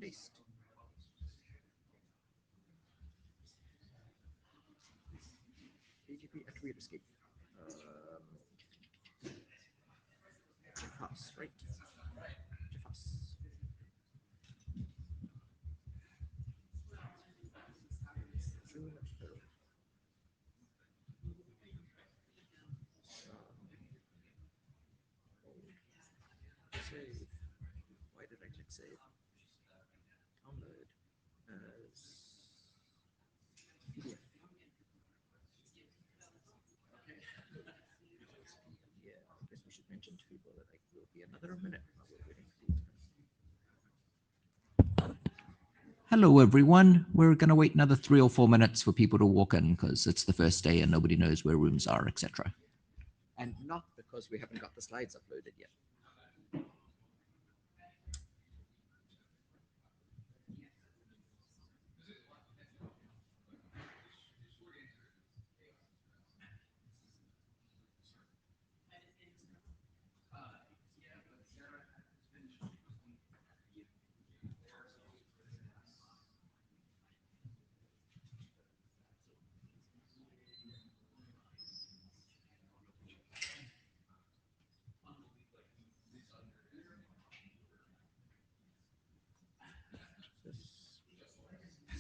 Paste. PGP attribute escape. Pass, right? Pass. Save. Why did I click save? Download as PDF. Yeah, I guess we should mention to people that it will be another minute while we're waiting for these. Hello, everyone. We're going to wait another 3 or 4 minutes for people to walk in because it's the first day and nobody knows where rooms are, etc. And not because we haven't got the slides uploaded yet.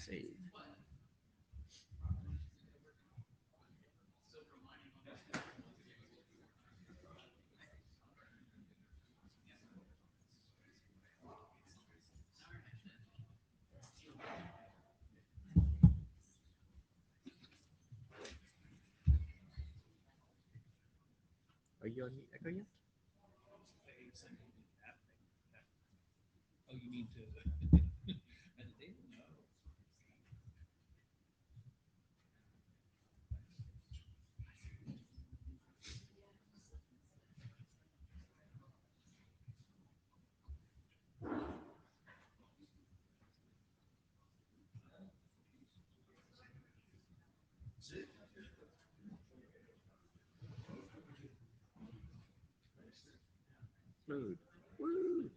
Save. Are you on the echo yet? Oh, you mean to meditate? No. Load. Woo!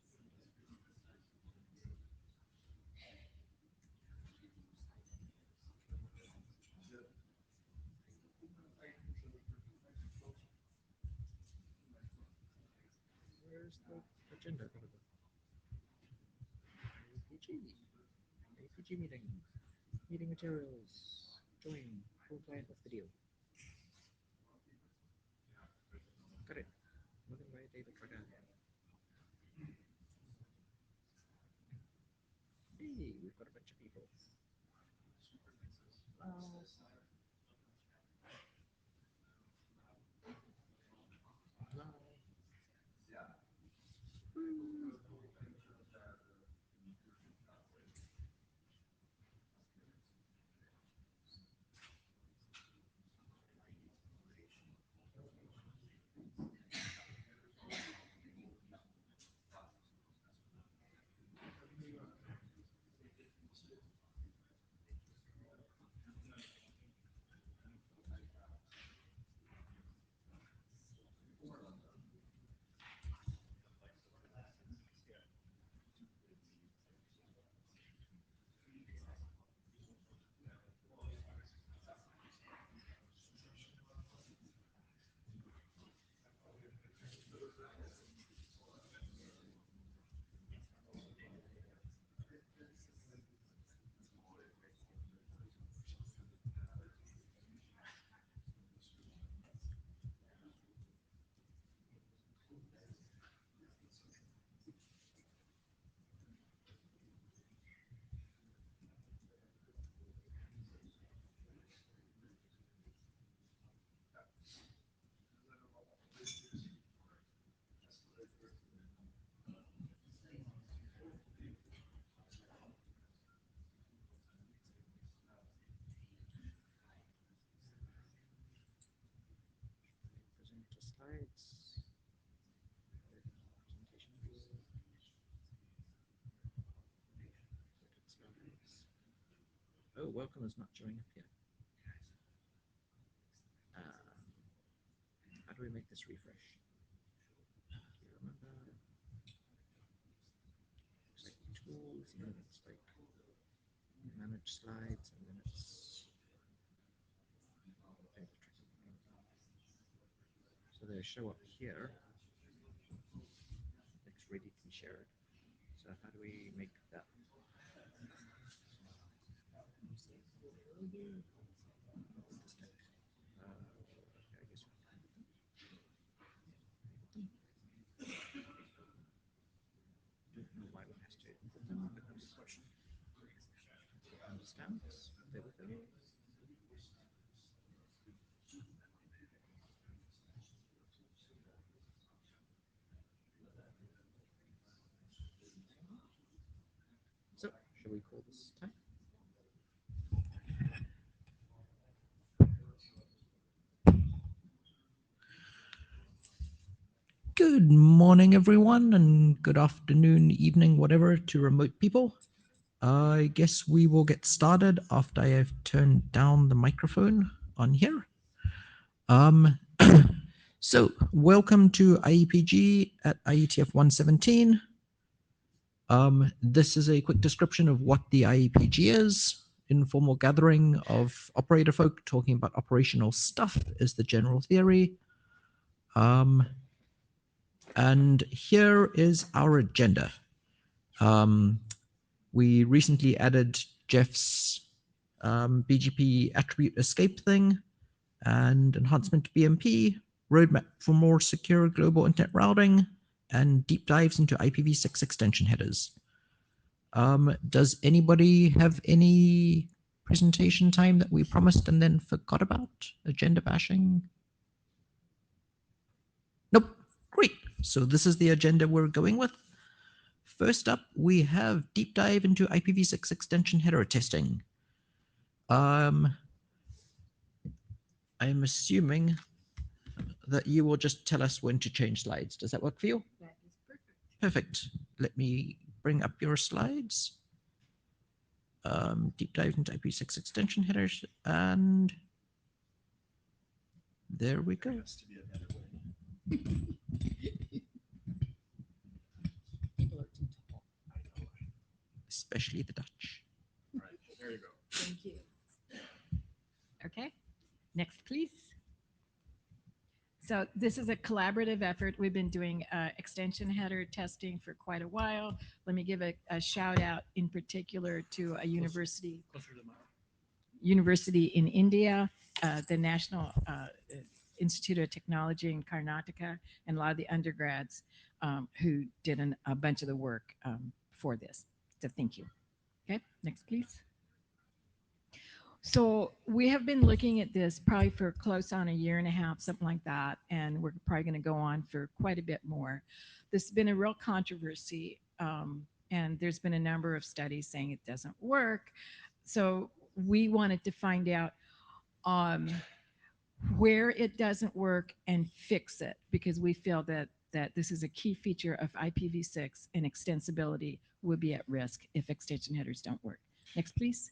Where's the agenda? APG. APG meeting. Meeting materials. Join. Full client of video. Got it. Moving by David Ragan. Hey, we've got a bunch of people. Presenter slides. Presentation view. Slides. Oh, welcome is not showing up here. How do we make this refresh? Do you remember? Looks like 2 tools, it's like manage slides, and then it's so they show up here. It's ready to be shared. So how do we make that? I guess don't know why one has to put them, but understand. There we go. So, shall we call this time? Good morning, everyone, and good afternoon, evening, whatever, to remote people. I guess we will get started after I have turned down the microphone on here. So welcome to IEPG at IETF117. This is a quick description of what the IEPG is. Informal gathering of operator folk talking about operational stuff is the general theory. And here is our agenda. We recently added Jeff's BGP attribute escape thing and enhancement to BMP, roadmap for more secure global internet routing, and deep dives into IPv6 extension headers. Does anybody have any presentation time that we promised and then forgot about? Agenda bashing? Nope. Great. So this is the agenda we're going with. First up, we have deep dive into IPv6 extension header testing. I'm assuming that you will just tell us when to change slides. Does that work for you? That is perfect. Perfect. Let me bring up your slides. Deep dive into IPv6 extension headers, and there we go. People are too tall. Especially the Dutch. All right, there you go. Thank you. Okay, next, please. So this is a collaborative effort. We've been doing extension header testing for quite a while. Let me give a shout out in particular to a university Closer to the mic. university in India, the National Institute of Technology in Karnataka, and a lot of the undergrads who did a bunch of the work for this. So thank you. Okay, next, please. So we have been looking at this probably for close on a year and a half, something like that, and we're probably going to go on for quite a bit more. This has been a real controversy, and there's been a number of studies saying it doesn't work. So we wanted to find out where it doesn't work and fix it, because we feel that this is a key feature of IPv6, and extensibility would be at risk if extension headers don't work. Next, please.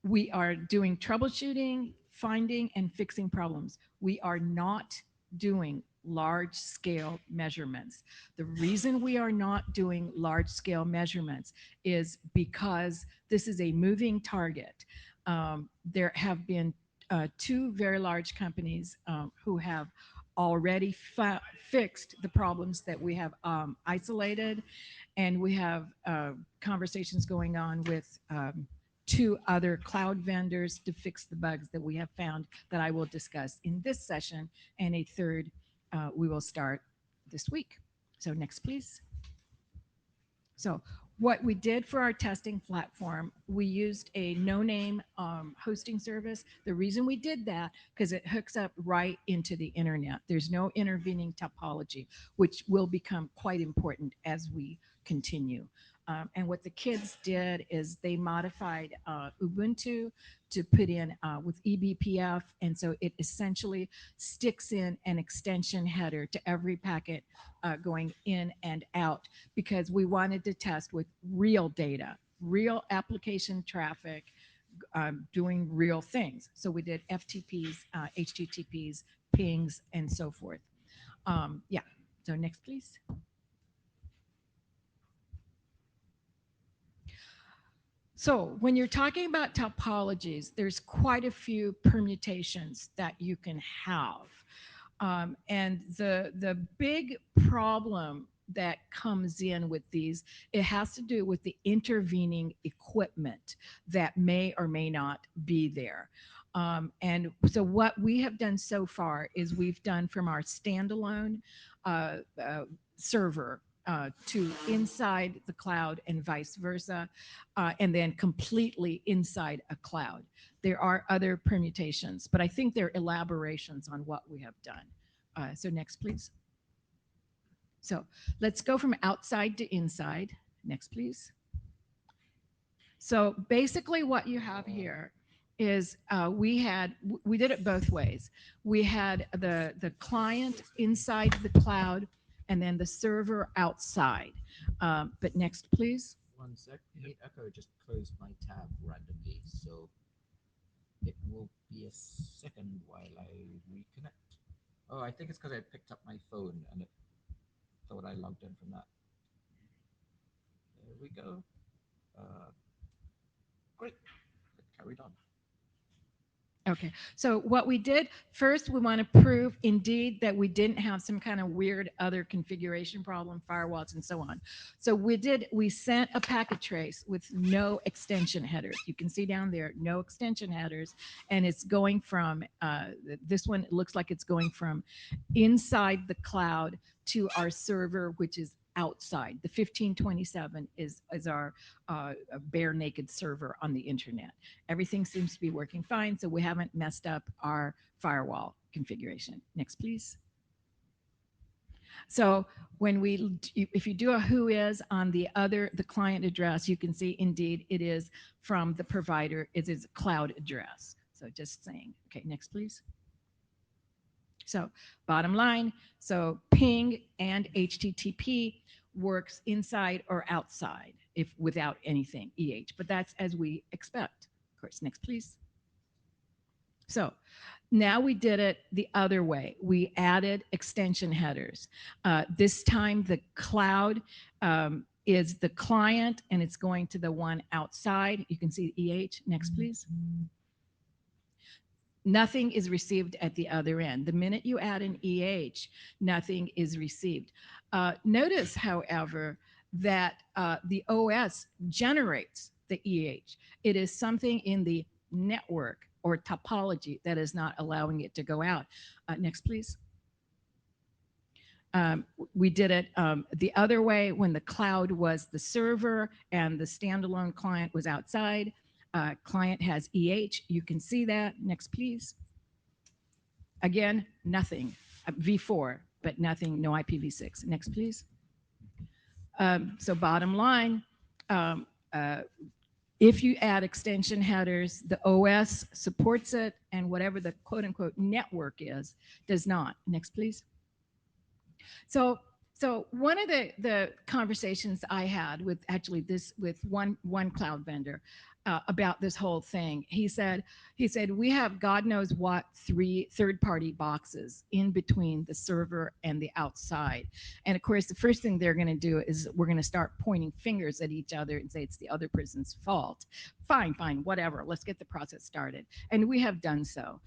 We are doing troubleshooting, finding, and fixing problems. We are not doing large scale measurements. The reason we are not doing large scale measurements is because this is a moving target. There have been two very large companies who have already fixed the problems that we have isolated, and we have conversations going on with two other cloud vendors to fix the bugs that we have found that I will discuss in this session, and a third we will start this week. So next, please. So what we did for our testing platform, we used a no-name hosting service. The reason we did that, because it hooks up right into the internet. There's no intervening topology, which will become quite important as we continue. And what the kids did is they modified Ubuntu to put in with eBPF. And so it essentially sticks in an extension header to every packet going in and out, because we wanted to test with real data, real application traffic, doing real things. So we did FTPs, HTTPs, pings, and so forth. Yeah. So next, please. So when you're talking about topologies, there's quite a few permutations that you can have. And the big problem that comes in with these, it has to do with the intervening equipment that may or may not be there. And so what we have done so far is we've done from our standalone server to inside the cloud and vice versa, and then completely inside a cloud. There are other permutations, but I think they're elaborations on what we have done. So next, please. So let's go from outside to inside. Next, please. So basically what you have here is we did it both ways. We had the client inside the cloud and then the server outside. But next, please. One sec. Echo just closed my tab randomly, so it will be a second while I reconnect. Oh, I think it's because I picked up my phone and it thought I logged in from that. There we go. Great. It carried on. Okay, so what we did first, we want to prove indeed that we didn't have some kind of weird other configuration problem, firewalls and so on. So we sent a packet trace with no extension headers. You can see down there, no extension headers, and it's going from, this one, it looks like it's going from inside the cloud to our server, which is outside. The 1527 is our bare naked server on the internet. Everything seems to be working fine, so we haven't messed up our firewall configuration. Next, please. So if you do a who is on the client address, you can see indeed it is from the provider. It is a cloud address. So just saying. Okay, next, please. So bottom line, so ping and HTTP works inside or outside if without anything but that's as we expect. Of course, next, please. So now we did it the other way. We added extension headers. This time the cloud is the client and it's going to the one outside. You can see EH. Next, please. Nothing is received at the other end. The minute you add an EH, nothing is received. Notice, however, that the OS generates the EH. It is something in the network or topology that is not allowing it to go out. Next, please. We did it the other way when the cloud was the server and the standalone client was outside. Client has EH. You can see that. Next, please. Again, nothing. V4, but nothing, no IPv6. Next, please. So bottom line, if you add extension headers, the OS supports it, and whatever the quote unquote network is, does not. Next, please. So one of the conversations I had with one cloud vendor about this whole thing, he said we have God knows what 3 third-party boxes in between the server and the outside, and of course the first thing they're going to do is we're going to start pointing fingers at each other and say it's the other person's fault. Fine, whatever. Let's get the process started, and we have done so.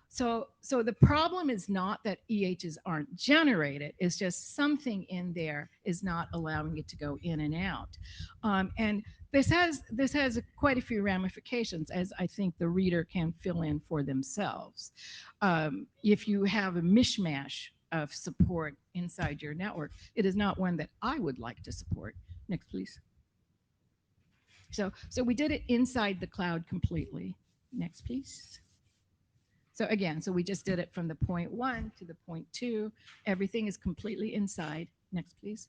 So the problem is not that EHs aren't generated, it's just something in there is not allowing it to go in and out. And this has quite a few ramifications, as I think the reader can fill in for themselves. If you have a mishmash of support inside your network, it is not one that I would like to support. Next, please. So we did it inside the cloud completely. Next, please. So again, so we just did it from the point 1 to the point 2. Everything is completely inside. Next, please.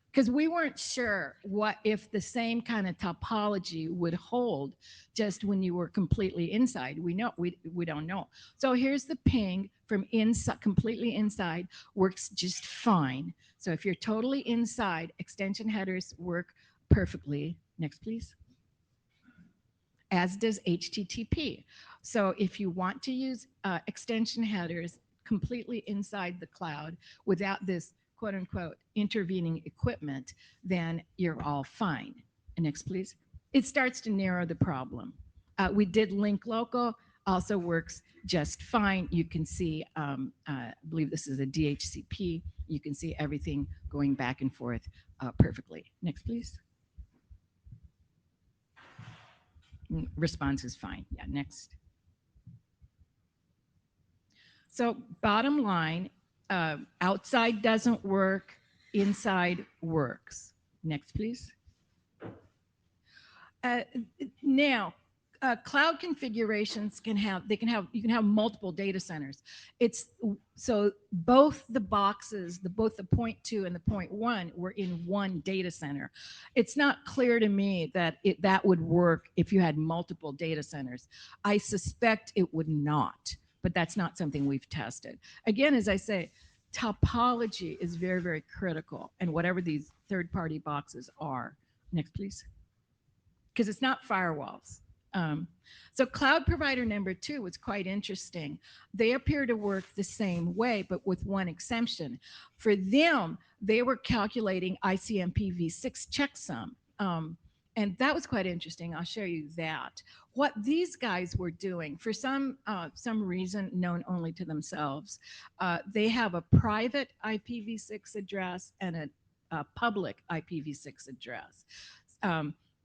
Because we weren't sure what if the same kind of topology would hold just when you were completely inside. We don't know. So here's the ping from inside, completely inside, works just fine. So if you're totally inside, extension headers work perfectly. Next, please. As does HTTP. So if you want to use extension headers completely inside the cloud without this quote unquote intervening equipment, then you're all fine. next, please. It starts to narrow the problem. We did link local, also works just fine. You can see, I believe this is a DHCP. You can see everything going back and forth perfectly. Next, please. Response is fine. Yeah, next. So bottom line, outside doesn't work, inside works. Next, please. Now, cloud configurations you can have multiple data centers. It's so both the boxes, both the point 2 and the point 1 were in one data center. It's not clear to me that that would work if you had multiple data centers. I suspect it would not, but that's not something we've tested. Again, as I say, topology is very, very critical, and whatever these third-party boxes are. Next, please. Because it's not firewalls. So cloud provider number 2 was quite interesting. They appear to work the same way, but with one exception. For them, they were calculating ICMP v6 checksum. And that was quite interesting. I'll show you that. What these guys were doing, for some reason known only to themselves, they have a private IPv6 address and a public IPv6 address.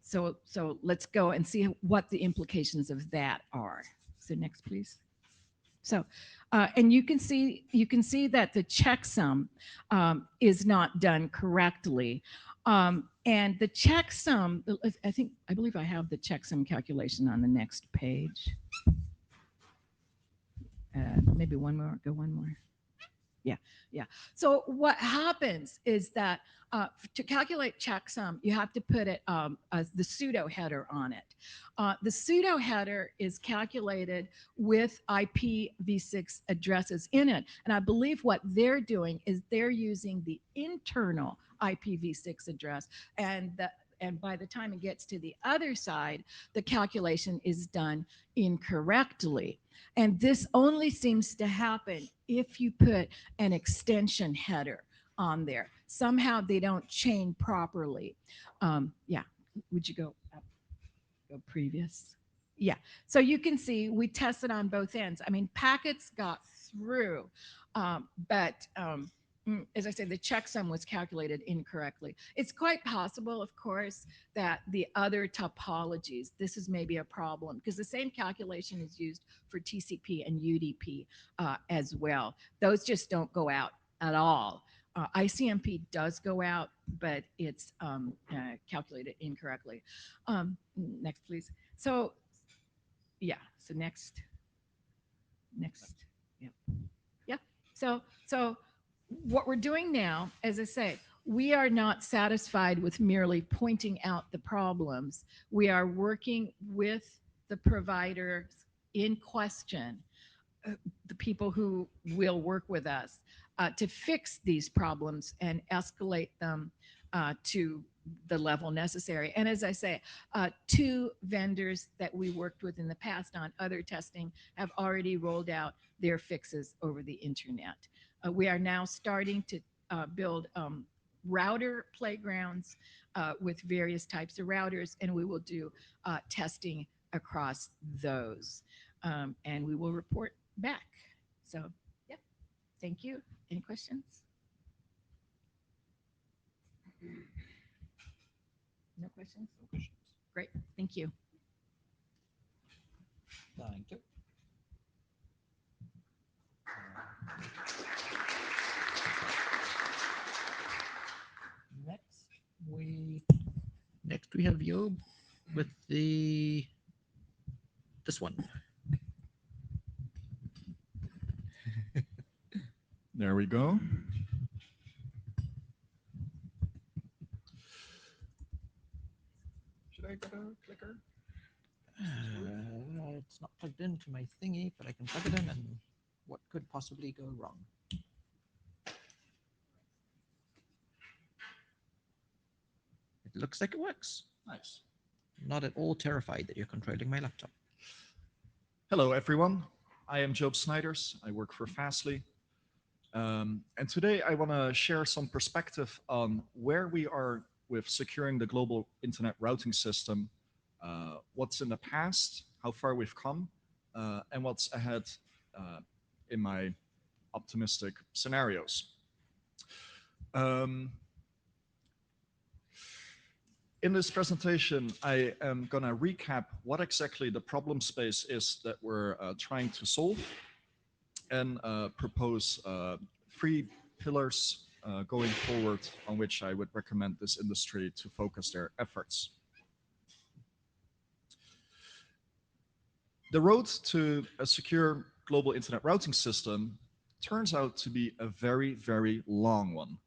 So let's go and see what the implications of that are. So next, please. So, and you can see that the checksum is not done correctly. And the checksum, I believe I have the checksum calculation on the next page. Maybe one more, go one more. Yeah. So what happens is that to calculate checksum, you have to put it the pseudo header on it. The pseudo header is calculated with IPv6 addresses in it. And I believe what they're doing is they're using the internal IPv6 address, and by the time it gets to the other side, the calculation is done incorrectly. And this only seems to happen if you put an extension header on there. Somehow they don't chain properly. Yeah, would you go up? Go previous. Yeah, so you can see we tested on both ends. I mean, packets got through, but as I said, the checksum was calculated incorrectly. It's quite possible, of course, that the other topologies, this is maybe a problem, because the same calculation is used for TCP and UDP as well. Those just don't go out at all. ICMP does go out, but it's calculated incorrectly. Next, please. So, yeah, so next. Yeah. So what we're doing now, as I say, we are not satisfied with merely pointing out the problems. We are working with the providers in question, the people who will work with us to fix these problems and escalate them to the level necessary. And as I say, 2 vendors that we worked with in the past on other testing have already rolled out their fixes over the internet. We are now starting to build router playgrounds with various types of routers, and we will do testing across those. And we will report back. So, yeah, thank you. Any questions? No questions? No questions. Great, thank you. Thank you. Next we have Job with this one. There we go. Should I get a clicker? It's not plugged into my thingy, but I can plug it in, and what could possibly go wrong? It looks like it works. Nice. Not at all terrified that you're controlling my laptop. Hello, everyone. I am Job Snijders. I work for Fastly. And today I want to share some perspective on where we are with securing the global internet routing system, what's in the past, how far we've come, and what's ahead in my optimistic scenarios. In this presentation, I am going to recap what exactly the problem space is that we're trying to solve, and propose 3 pillars going forward on which I would recommend this industry to focus their efforts. The road to a secure global internet routing system turns out to be a very, very long one.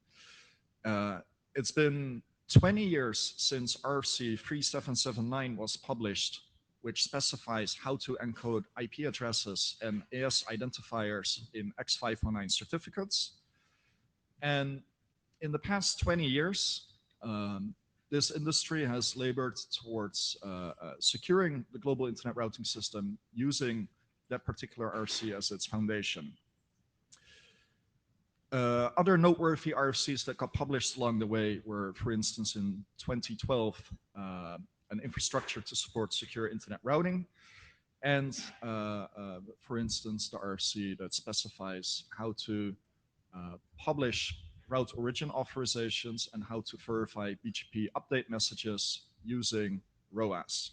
It's been 20 years since RFC 3779 was published, which specifies how to encode IP addresses and AS identifiers in X509 certificates. And in the past 20 years, this industry has labored towards securing the global internet routing system using that particular RFC as its foundation. Other noteworthy RFCs that got published along the way were, for instance, in 2012, an infrastructure to support secure internet routing, and, for instance, the RFC that specifies how to publish route origin authorizations and how to verify BGP update messages using ROAS.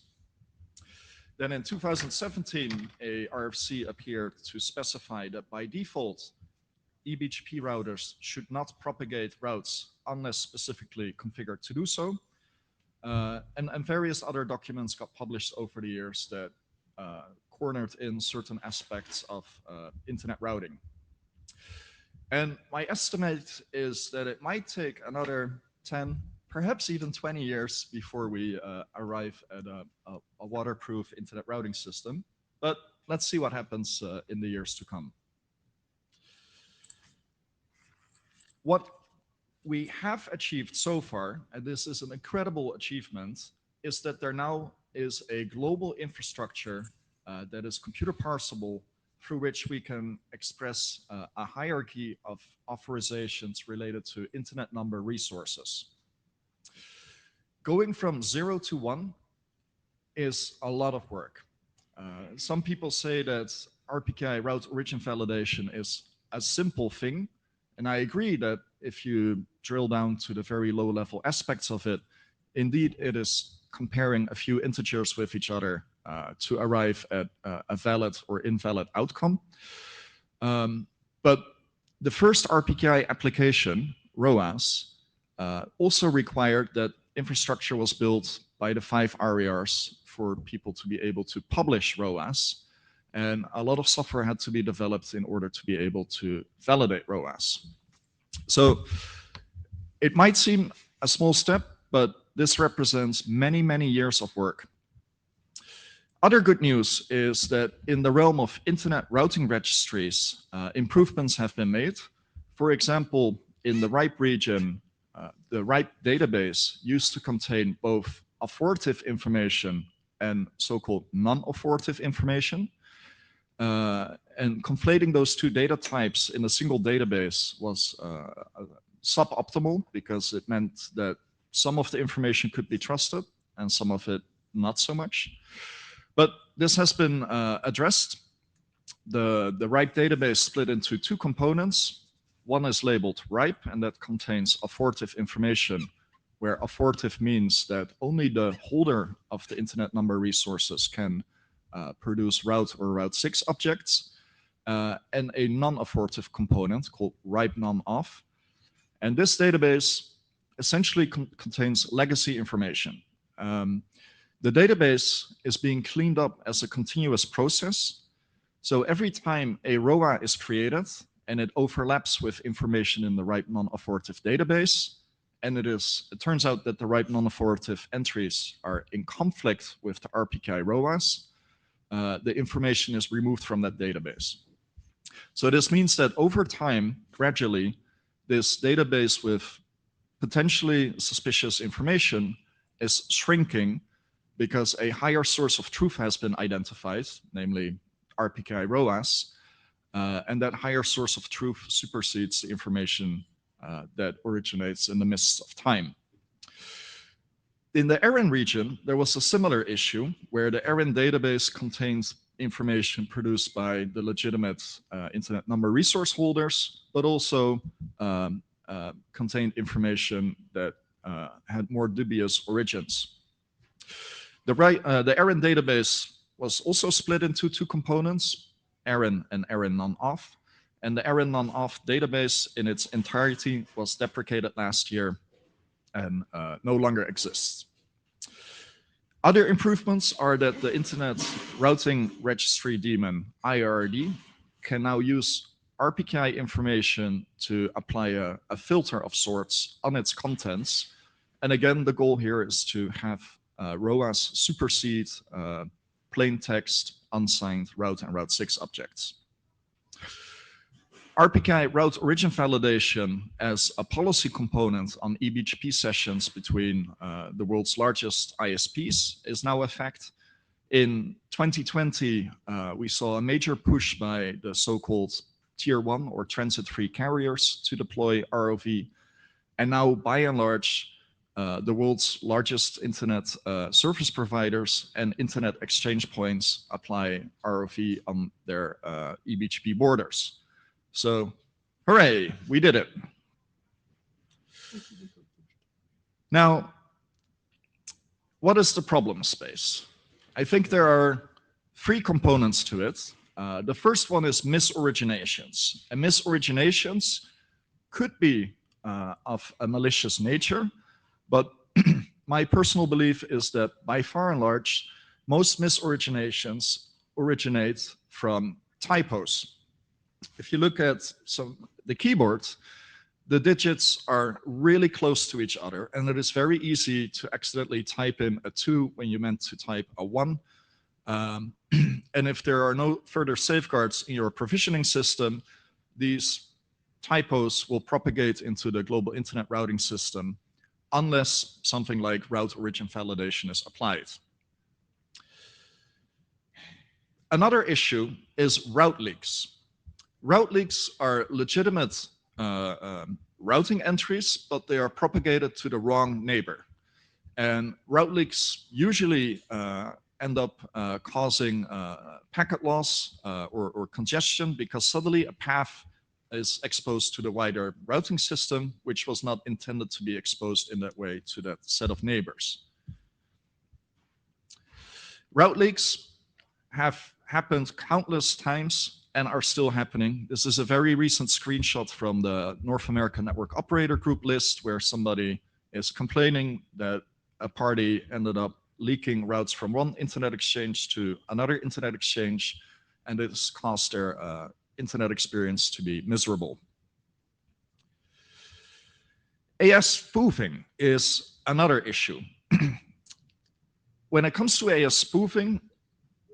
Then in 2017, a RFC appeared to specify that by default, eBGP routers should not propagate routes unless specifically configured to do so. And various other documents got published over the years that cornered in certain aspects of internet routing. And my estimate is that it might take another 10, perhaps even 20 years before we arrive at a waterproof internet routing system. But let's see what happens in the years to come. What we have achieved so far, and this is an incredible achievement, is that there now is a global infrastructure that is computer parsable, through which we can express a hierarchy of authorizations related to internet number resources. Going from 0 to 1 is a lot of work. Some people say that RPKI route origin validation is a simple thing, and I agree that if you drill down to the very low level aspects of it, indeed it is comparing a few integers with each other to arrive at a valid or invalid outcome. But the first RPKI application, ROAS, also required that infrastructure was built by the 5 ARIAs for people to be able to publish ROAS. And a lot of software had to be developed in order to be able to validate ROAS. So it might seem a small step, but this represents many, many years of work. Other good news is that in the realm of internet routing registries, improvements have been made. For example, in the RIPE region, the RIPE database used to contain both authoritative information and so-called non-authoritative information. And conflating those 2 data types in a single database was suboptimal, because it meant that some of the information could be trusted and some of it not so much. But this has been addressed. The RIPE database split into 2 components. One is labeled RIPE, and that contains authoritative information, where authoritative means that only the holder of the internet number resources can produce route or route 6 objects, and a non-authoritative component called RIPE non-auth. And this database essentially contains legacy information. The database is being cleaned up as a continuous process. So every time a ROA is created and it overlaps with information in the RIPE non-authoritative database, and it turns out that the RIPE non-authoritative entries are in conflict with the RPKI ROAS, the information is removed from that database. So this means that over time, gradually, this database with potentially suspicious information is shrinking, because a higher source of truth has been identified, namely RPKI ROAS, and that higher source of truth supersedes the information that originates in the mists of time. In the ARIN region, there was a similar issue where the ARIN database contains information produced by the legitimate internet number resource holders, but also contained information that had more dubious origins. The ARIN database was also split into two components, ARIN and ARIN non-auth. And the ARIN non-auth database in its entirety was deprecated last year and no longer exists. Other improvements are that the Internet Routing Registry daemon, IRD, can now use RPKI information to apply a filter of sorts on its contents. And again, the goal here is to have ROAS supersede plain text, unsigned route and route 6 objects. RPKI route origin validation as a policy component on eBGP sessions between the world's largest ISPs is now a fact. In 2020, we saw a major push by the so-called Tier 1 or transit-free carriers to deploy ROV. And now, by and large, the world's largest internet service providers and internet exchange points apply ROV on their eBGP borders. So, hooray, we did it. Now, what is the problem space? I think there are three components to it. The first one is misoriginations. And misoriginations could be of a malicious nature, but my personal belief is that by far and large, most misoriginations originate from typos. If you look at the keyboard, the digits are really close to each other, and it is very easy to accidentally type in a 2 when you meant to type a 1. And if there are no further safeguards in your provisioning system, these typos will propagate into the global internet routing system unless something like route origin validation is applied. Another issue is route leaks. Route leaks are legitimate routing entries, but they are propagated to the wrong neighbor. And route leaks usually end up causing packet loss or congestion because suddenly a path is exposed to the wider routing system, which was not intended to be exposed in that way to that set of neighbors. Route leaks have happened countless times and are still happening. This is a very recent screenshot from the North American Network Operator Group list where somebody is complaining that a party ended up leaking routes from one internet exchange to another internet exchange, and it has caused their internet experience to be miserable. AS spoofing is another issue. When it comes to AS spoofing,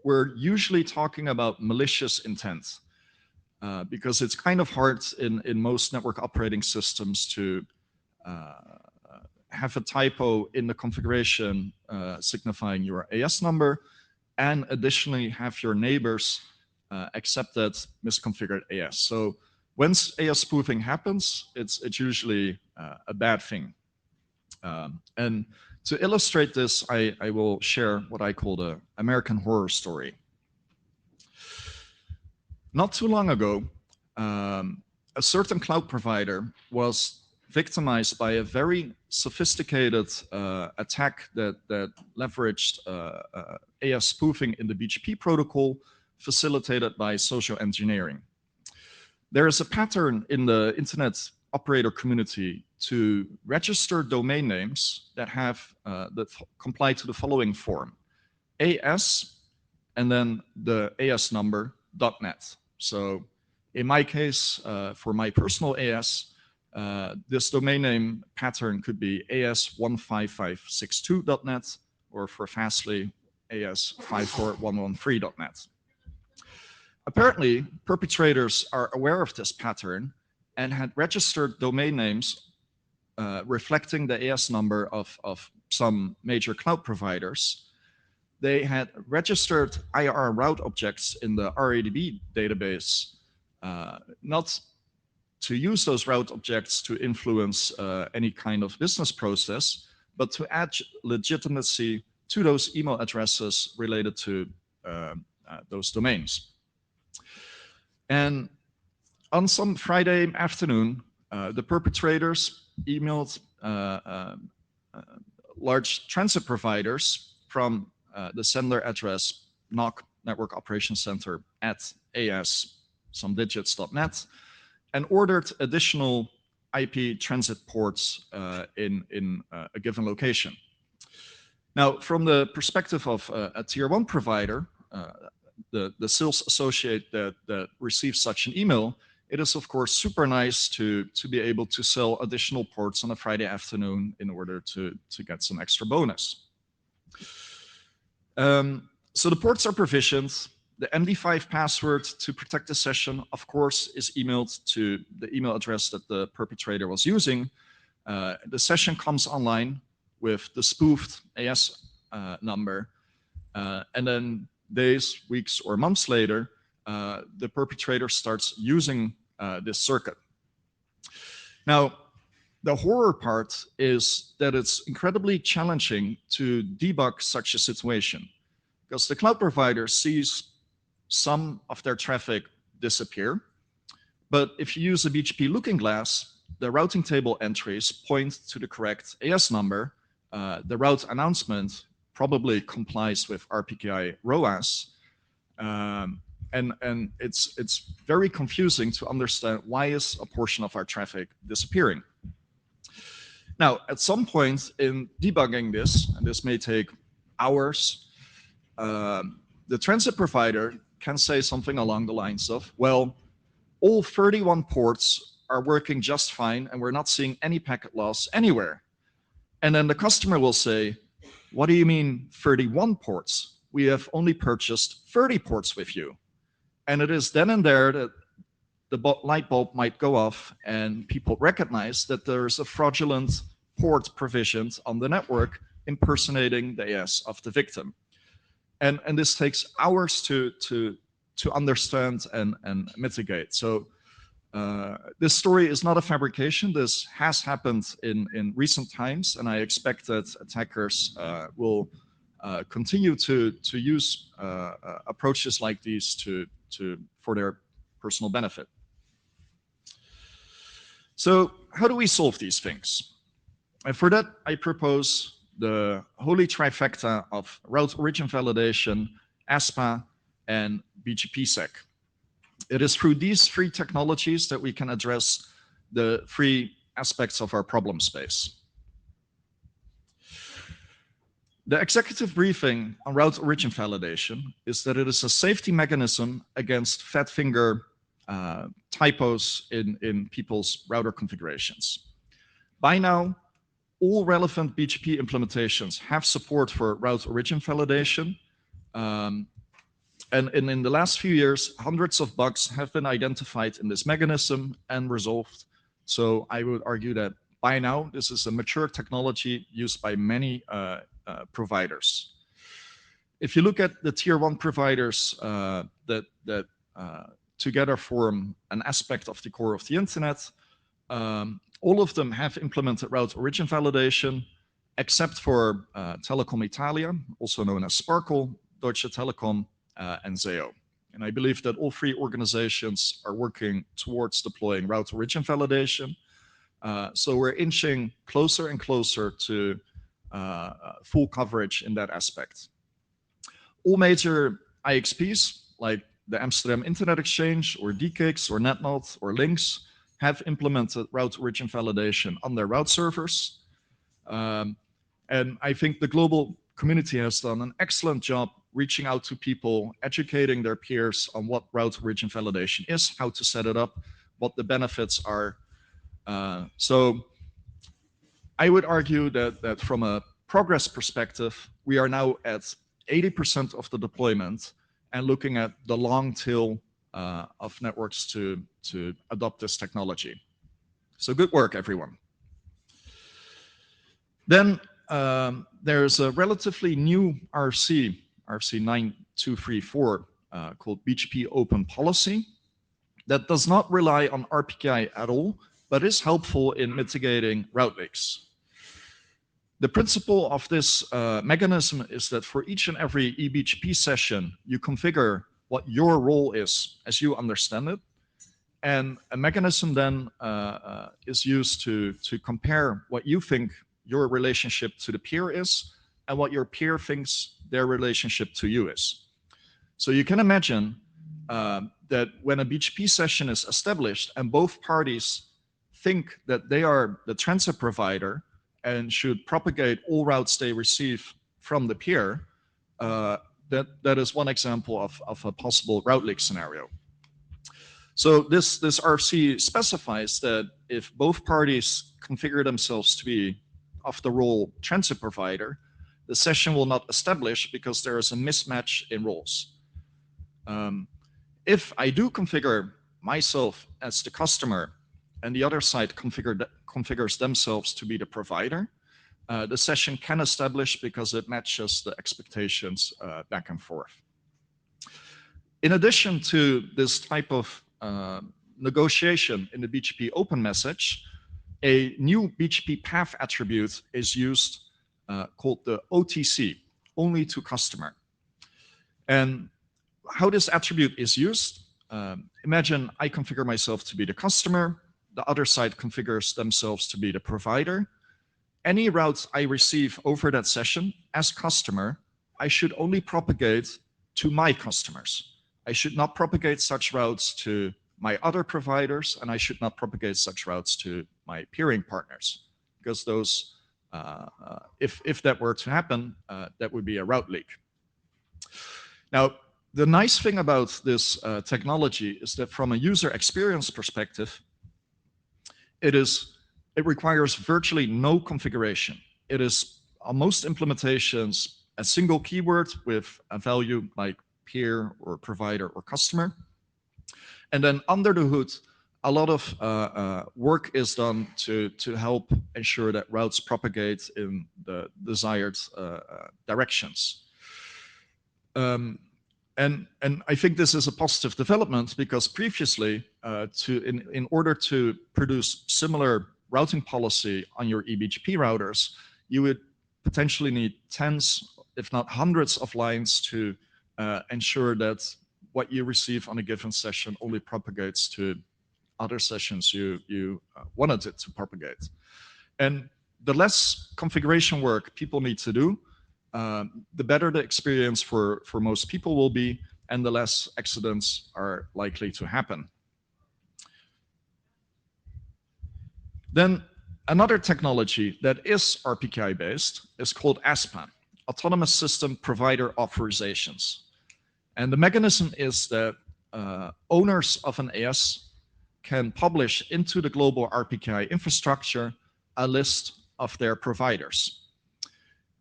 we're usually talking about malicious intent because it's kind of hard in most network operating systems to have a typo in the configuration signifying your AS number, and additionally have your neighbors accept that misconfigured AS. So when AS spoofing happens, it's usually a bad thing. And to illustrate this, I will share what I call the American horror story. Not too long ago, a certain cloud provider was victimized by a very sophisticated attack that leveraged AS spoofing in the BGP protocol, facilitated by social engineering. There is a pattern in the internet operator community to register domain names that have that comply to the following form: AS and then the AS number .net. So in my case, for my personal AS, this domain name pattern could be AS15562.net, or for Fastly, AS54113.net. Apparently, perpetrators are aware of this pattern and had registered domain names reflecting the AS number of some major cloud providers. They had registered IR route objects in the RADB database, not to use those route objects to influence any kind of business process, but to add legitimacy to those email addresses related to those domains. And on some Friday afternoon, the perpetrators emailed large transit providers from the sender address NOC, Network Operations Center, at as-somedigits.net, and ordered additional IP transit ports in a given location. Now, from the perspective of a tier 1 provider, the sales associate that receives such an email, it is of course super nice to be able to sell additional ports on a Friday afternoon in order to get some extra bonus. So the ports are provisioned. The MD5 password to protect the session, of course, is emailed to the email address that the perpetrator was using. The session comes online with the spoofed AS number, and then days, weeks, or months later, the perpetrator starts using this circuit. Now, the horror part is that it's incredibly challenging to debug such a situation, because the cloud provider sees some of their traffic disappear. But if you use a BGP looking glass, the routing table entries point to the correct AS number. The route announcement probably complies with RPKI ROAS. And it's very confusing to understand why is a portion of our traffic disappearing. Now, at some point in debugging this, and this may take hours, the transit provider can say something along the lines of, well, all 31 ports are working just fine and we're not seeing any packet loss anywhere. And then the customer will say, what do you mean 31 ports? We have only purchased 30 ports with you. And it is then and there that the light bulb might go off and people recognize that there's a fraudulent port provisioned on the network impersonating the AS of the victim. And this takes hours to understand and mitigate. So this story is not a fabrication. This has happened in recent times, and I expect that attackers will continue to use approaches like these for their personal benefit. So how do we solve these things? And for that, I propose the holy trifecta of route origin validation, ASPA, and BGPsec. It is through these three technologies that we can address the three aspects of our problem space. The executive briefing on route origin validation is that it is a safety mechanism against fat finger typos in people's router configurations. By now, all relevant BGP implementations have support for route origin validation. And in the last few years, hundreds of bugs have been identified in this mechanism and resolved. So I would argue that by now, this is a mature technology used by many providers. If you look at the tier 1 providers that together form an aspect of the core of the internet, all of them have implemented route origin validation, except for Telecom Italia, also known as Sparkle, Deutsche Telekom, and Zayo. And I believe that all three organizations are working towards deploying route origin validation. So we're inching closer and closer to full coverage in that aspect. All major IXPs, like the Amsterdam Internet Exchange, or DKIX, or NetNode, or Lynx, have implemented route origin validation on their route servers. And I think the global community has done an excellent job reaching out to people, educating their peers on what route origin validation is, how to set it up, what the benefits are. So I would argue that from a progress perspective, we are now at 80% of the deployment and looking at the long tail of networks to adopt this technology. So good work, everyone. Then there's a relatively new RC 9234, called BGP Open Policy, that does not rely on RPKI at all, but is helpful in mitigating route leaks. The principle of this mechanism is that for each and every eBGP session, you configure what your role is as you understand it. And a mechanism then is used to compare what you think your relationship to the peer is and what your peer thinks their relationship to you is. So you can imagine that when a BGP session is established and both parties think that they are the transit provider and should propagate all routes they receive from the peer, that is one example of a possible route leak scenario. So this RFC specifies that if both parties configure themselves to be of the role transit provider, the session will not establish because there is a mismatch in roles. If I do configure myself as the customer and the other side configures themselves to be the provider, the session can establish because it matches the expectations back and forth. In addition to this type of negotiation in the BGP open message, a new BGP path attribute is used called the OTC, only to customer. And how this attribute is used, imagine I configure myself to be the customer, the other side configures themselves to be the provider. Any routes I receive over that session as customer, I should only propagate to my customers. I should not propagate such routes to my other providers, and I should not propagate such routes to my peering partners, because those, if that were to happen, that would be a route leak. Now, the nice thing about this technology is that from a user experience perspective, it requires virtually no configuration. It is, on most implementations, a single keyword with a value like peer or provider or customer. And then under the hood, a lot of work is done to help ensure that routes propagate in the desired directions. And I think this is a positive development because previously, in order to produce similar routing policy on your eBGP routers, you would potentially need tens, if not hundreds of lines to ensure that what you receive on a given session only propagates to other sessions you wanted it to propagate. And the less configuration work people need to do, the better the experience for most people will be, and the less accidents are likely to happen. Then another technology that is RPKI based is called ASPA, Autonomous System Provider Authorizations. And the mechanism is that owners of an AS can publish into the global RPKI infrastructure a list of their providers.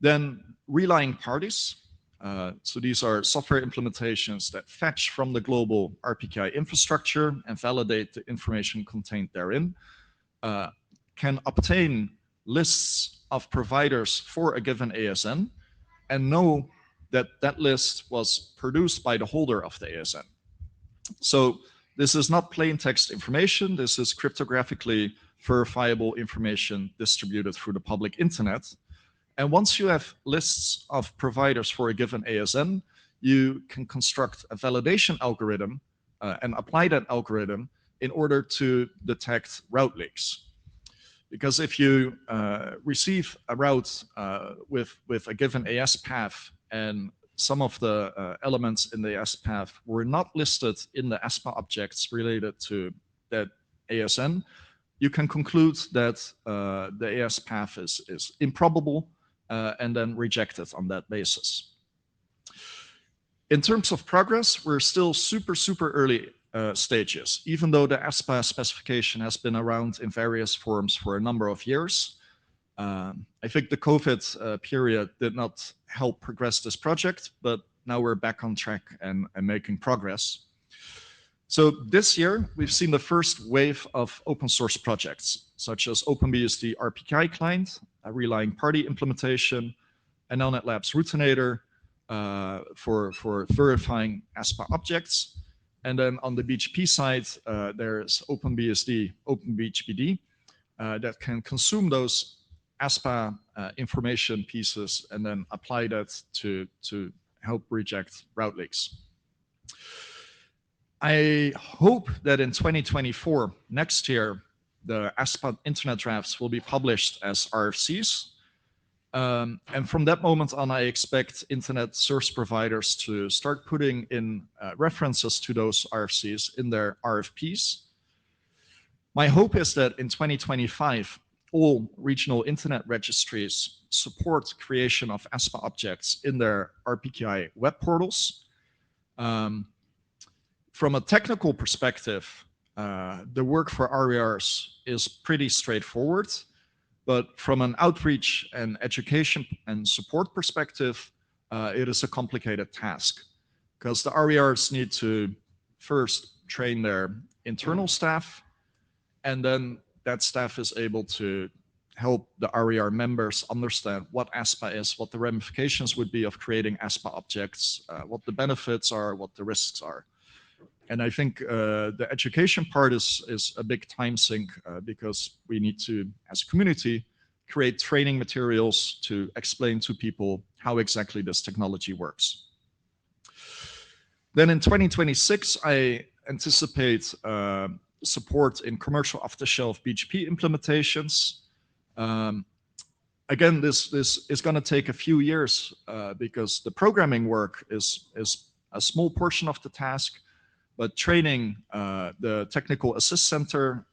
Then relying parties, so these are software implementations that fetch from the global RPKI infrastructure and validate the information contained therein, can obtain lists of providers for a given ASN and know that that list was produced by the holder of the ASN. So this is not plain text information. This is cryptographically verifiable information distributed through the public internet. And once you have lists of providers for a given ASN, you can construct a validation algorithm and apply that algorithm in order to detect route leaks. Because if you receive a route with a given AS path and some of the elements in the AS path were not listed in the ASPA objects related to that ASN, you can conclude that the AS path is improbable and then reject it on that basis. In terms of progress, we're still super early stages, even though the ASPA specification has been around in various forms for a number of years. I think the COVID period did not help progress this project, but now we're back on track and making progress. So this year, we've seen the first wave of open source projects, such as OpenBSD RPKI client, a relying party implementation, and Nelnet Labs Routinator for verifying ASPA objects. And then on the BGP side, there's OpenBSD, OpenBGPD, that can consume those ASPA information pieces and then apply that to help reject route leaks. I hope that in 2024, next year, the ASPA internet drafts will be published as RFCs. And from that moment on, I expect internet service providers to start putting in references to those RFCs in their RFPs. My hope is that in 2025, all regional internet registries support creation of ASPA objects in their RPKI web portals. From a technical perspective, the work for RERs is pretty straightforward, but from an outreach and education and support perspective, it is a complicated task because the RERs need to first train their internal staff, and then that staff is able to help the RER members understand what ASPA is, what the ramifications would be of creating ASPA objects, what the benefits are, what the risks are. And I think the education part is a big time sink because we need to, as a community, create training materials to explain to people how exactly this technology works. Then in 2026, I anticipate support in commercial off-the-shelf BGP implementations. Again, this is going to take a few years because the programming work is a small portion of the task. But training the technical assist center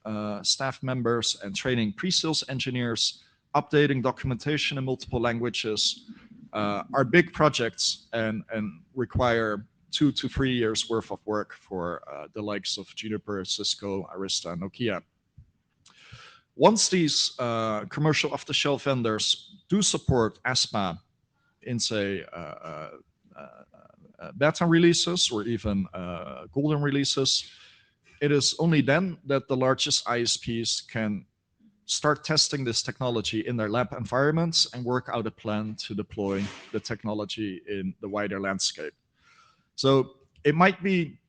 staff members and training pre-sales engineers, updating documentation in multiple languages are big projects and require 2 to 3 years worth of work for the likes of Juniper, Cisco, Arista, Nokia. Once these commercial off-the-shelf vendors do support ASPA in, say, beta releases or even golden releases, it is only then that the largest ISPs can start testing this technology in their lab environments and work out a plan to deploy the technology in the wider landscape. So it might be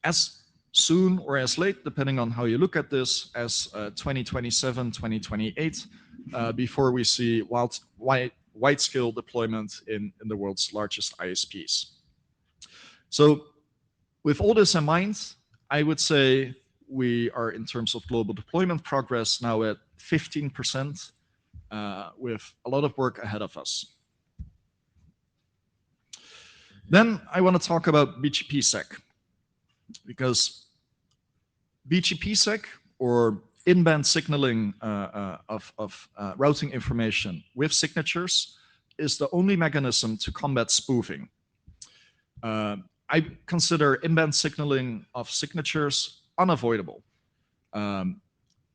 as soon or as late, depending on how you look at this, as 2027, 2028, before we see wide-scale deployment in the world's largest ISPs. So with all this in mind, I would say we are, in terms of global deployment progress, now at 15% with a lot of work ahead of us. Then I want to talk about BGPsec, because BGPsec, or in-band signaling of routing information with signatures, is the only mechanism to combat spoofing. I consider in-band signaling of signatures unavoidable.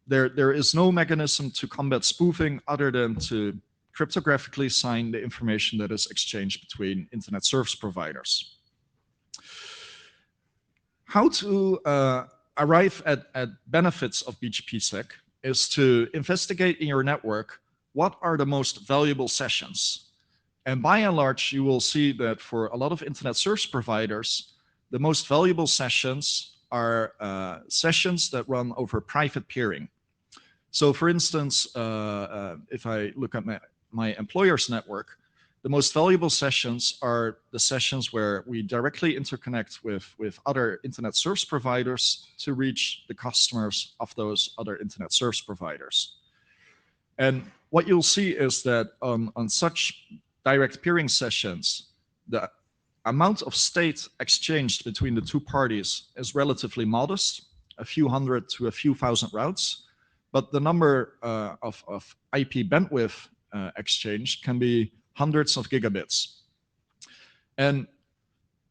There is no mechanism to combat spoofing other than to cryptographically sign the information that is exchanged between internet service providers. How to arrive at benefits of BGPsec is to investigate in your network what are the most valuable sessions. And by and large, you will see that for a lot of internet service providers, the most valuable sessions are sessions that run over private peering. So for instance, if I look at my employer's network, the most valuable sessions are the sessions where we directly interconnect with other internet service providers to reach the customers of those other internet service providers. And what you'll see is that on such direct peering sessions, the amount of state exchanged between the two parties is relatively modest, a few hundred to a few thousand routes, but the number of IP bandwidth exchanged can be hundreds of gigabits. And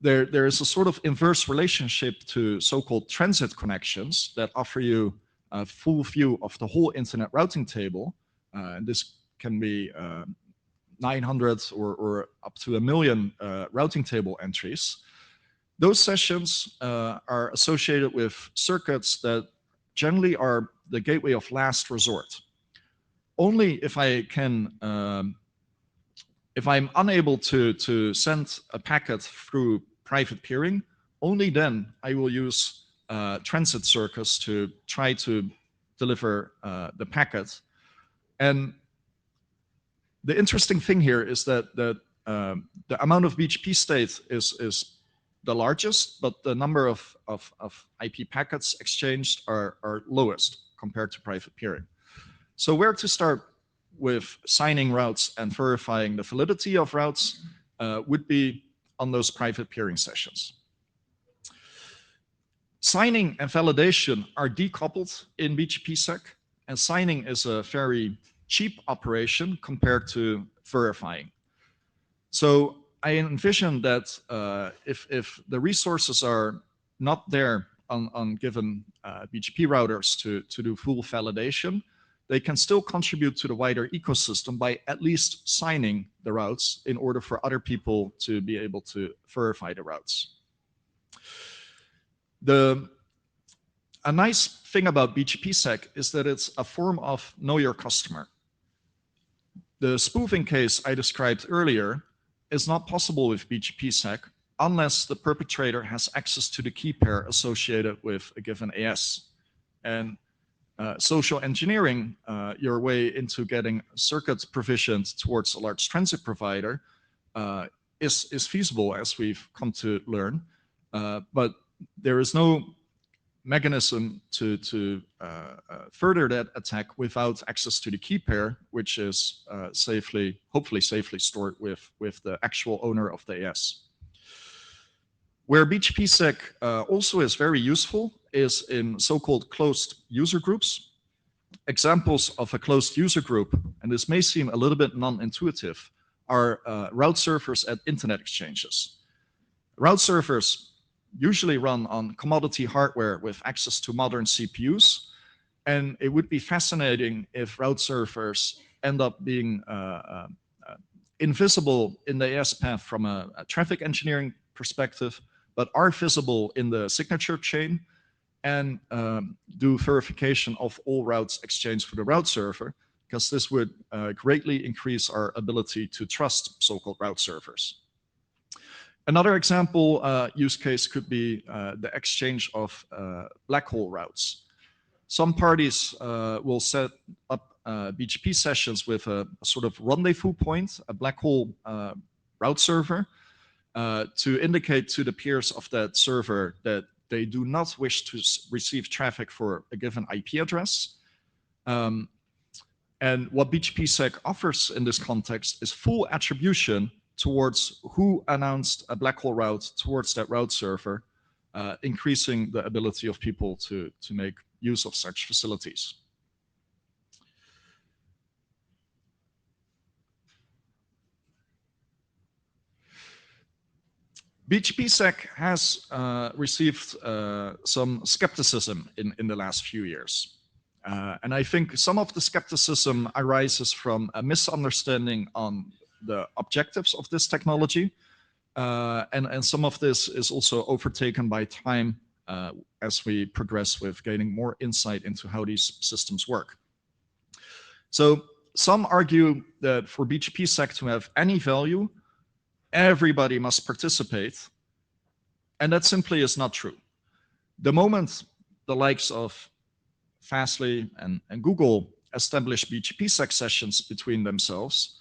there is a sort of inverse relationship to so-called transit connections that offer you a full view of the whole internet routing table. And this can be 900 or up to 1 million routing table entries. Those sessions are associated with circuits that generally are the gateway of last resort. Only if I can, if I'm unable to send a packet through private peering, only then I will use transit circuits to try to deliver the packet. And The interesting thing here is that the amount of BGP state is the largest, but the number of IP packets exchanged are lowest compared to private peering. So where to start with signing routes and verifying the validity of routes would be on those private peering sessions. Signing and validation are decoupled in BGPsec, and signing is a very cheap operation compared to verifying. So I envision that if the resources are not there on given BGP routers to do full validation, they can still contribute to the wider ecosystem by at least signing the routes in order for other people to be able to verify the routes. A nice thing about BGPsec is that it's a form of know your customer. The spoofing case I described earlier is not possible with BGPsec unless the perpetrator has access to the key pair associated with a given AS. And social engineering your way into getting circuits provisioned towards a large transit provider is feasible, as we've come to learn, but there is no mechanism to further that attack without access to the key pair, which is hopefully safely stored with the actual owner of the AS. Where BGPsec also is very useful is in so-called closed user groups. Examples of a closed user group, and this may seem a little bit non-intuitive, are route servers at internet exchanges. Route servers usually run on commodity hardware with access to modern CPUs, and it would be fascinating if route servers end up being invisible in the AS path from a traffic engineering perspective, but are visible in the signature chain and do verification of all routes exchanged for the route server, because this would greatly increase our ability to trust so-called route servers. Another example use case could be the exchange of black hole routes. Some parties will set up BGP sessions with a sort of rendezvous point, a black hole route server, to indicate to the peers of that server that they do not wish to receive traffic for a given IP address. And what BGPsec offers in this context is full attribution towards who announced a black hole route towards that route server, increasing the ability of people to make use of such facilities. BGPsec has received some skepticism in the last few years. And I think some of the skepticism arises from a misunderstanding on the objectives of this technology. And some of this is also overtaken by time as we progress with gaining more insight into how these systems work. So some argue that for BGPsec to have any value, everybody must participate. And that simply is not true. The moment the likes of Fastly and Google establish BGPsec sessions between themselves,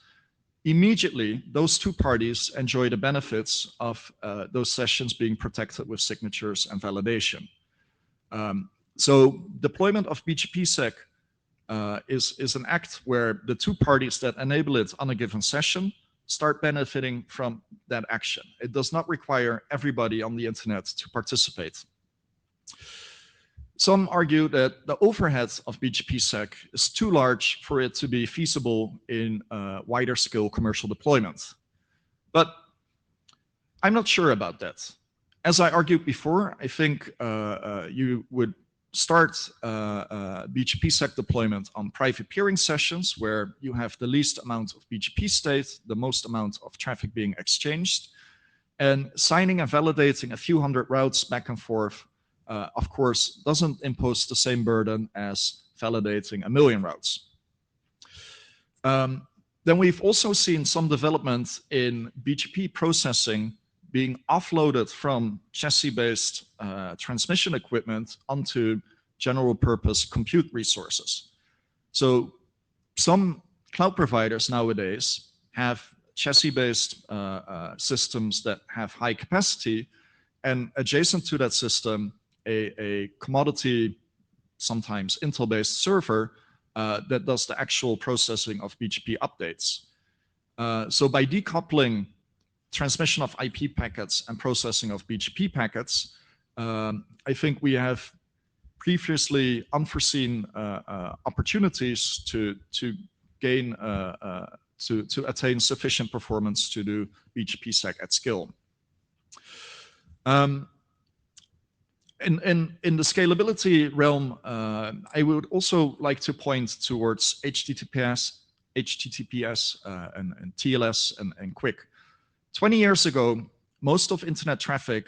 immediately those two parties enjoy the benefits of those sessions being protected with signatures and validation. So deployment of BGPsec is an act where the two parties that enable it on a given session start benefiting from that action. It does not require everybody on the internet to participate. Some argue that the overhead of BGPsec is too large for it to be feasible in wider scale commercial deployment. But I'm not sure about that. As I argued before, I think you would start BGPsec deployment on private peering sessions where you have the least amount of BGP state, the most amount of traffic being exchanged, and signing and validating a few hundred routes back and forth, of course, doesn't impose the same burden as validating 1 million routes. Then we've also seen some development in BGP processing being offloaded from chassis-based transmission equipment onto general purpose compute resources. So some cloud providers nowadays have chassis-based systems that have high capacity, and adjacent to that system, a commodity, sometimes Intel-based server that does the actual processing of BGP updates. So by decoupling transmission of IP packets and processing of BGP packets, I think we have previously unforeseen opportunities to gain to attain sufficient performance to do BGP-SEC at scale. In the scalability realm, I would also like to point towards HTTPS and TLS and QUIC. 20 years ago, most of internet traffic,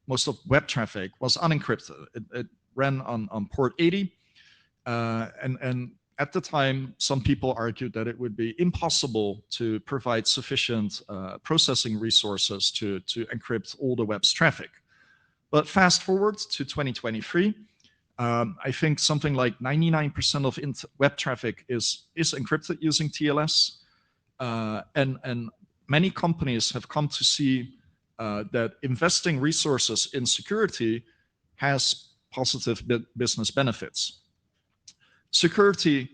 most of web traffic was unencrypted. It ran on port 80, and at the time, some people argued that it would be impossible to provide sufficient processing resources to encrypt all the web's traffic. But fast forward to 2023, I think something like 99% of web traffic is encrypted using TLS, and many companies have come to see that investing resources in security has positive business benefits. Security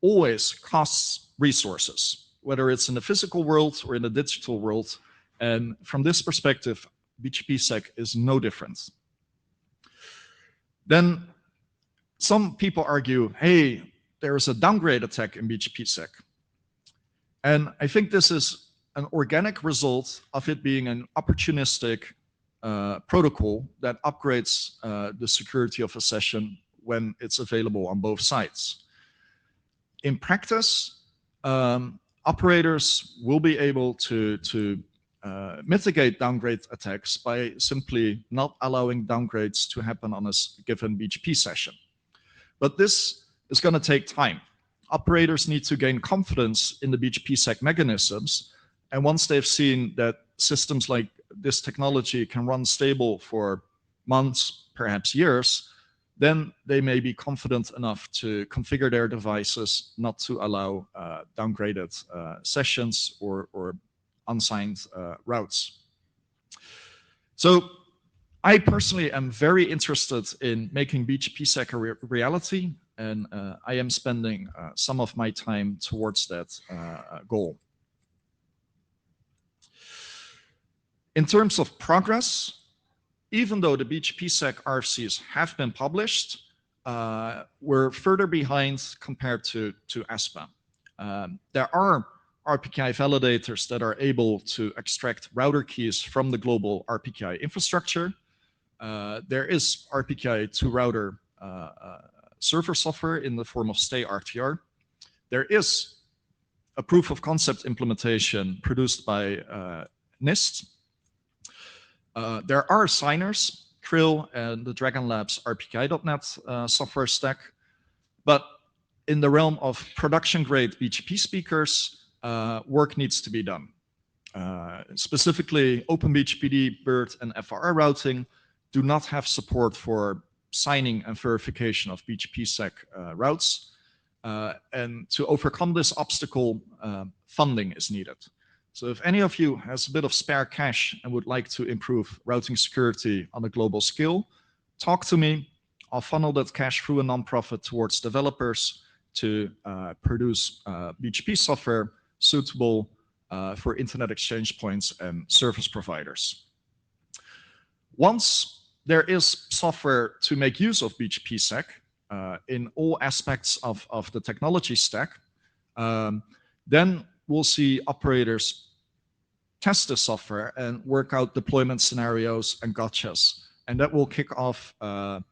always costs resources, whether it's in the physical world or in the digital world. And from this perspective, BGP-SEC is no different. Then some people argue, hey, there is a downgrade attack in BGP-SEC. And I think this is an organic result of it being an opportunistic protocol that upgrades the security of a session when it's available on both sides. In practice, operators will be able to mitigate downgrade attacks by simply not allowing downgrades to happen on a given BGP session. But this is going to take time. Operators need to gain confidence in the BGP-SEC mechanisms, and once they've seen that systems like this technology can run stable for months, perhaps years, then they may be confident enough to configure their devices not to allow downgraded sessions or unsigned routes. So I personally am very interested in making BGP-SEC a reality, and I am spending some of my time towards that goal. In terms of progress, even though the BGP-SEC RFCs have been published, we're further behind compared to ASPA. There are RPKI validators that are able to extract router keys from the global RPKI infrastructure. There is RPKI to router server software in the form of stay-RTR. There is a proof of concept implementation produced by NIST. There are signers, Krill and the Dragon Labs RPKI.net software stack, but in the realm of production-grade BGP speakers, work needs to be done. Specifically, OpenBGPD, BERT, and FRR routing do not have support for signing and verification of BGP-SEC routes. And to overcome this obstacle, funding is needed. So if any of you has a bit of spare cash and would like to improve routing security on a global scale, talk to me. I'll funnel that cash through a nonprofit towards developers to produce BGP software suitable for internet exchange points and service providers. Once there is software to make use of BGP-SEC in all aspects of the technology stack, then we'll see operators test the software and work out deployment scenarios and gotchas. And that will kick off an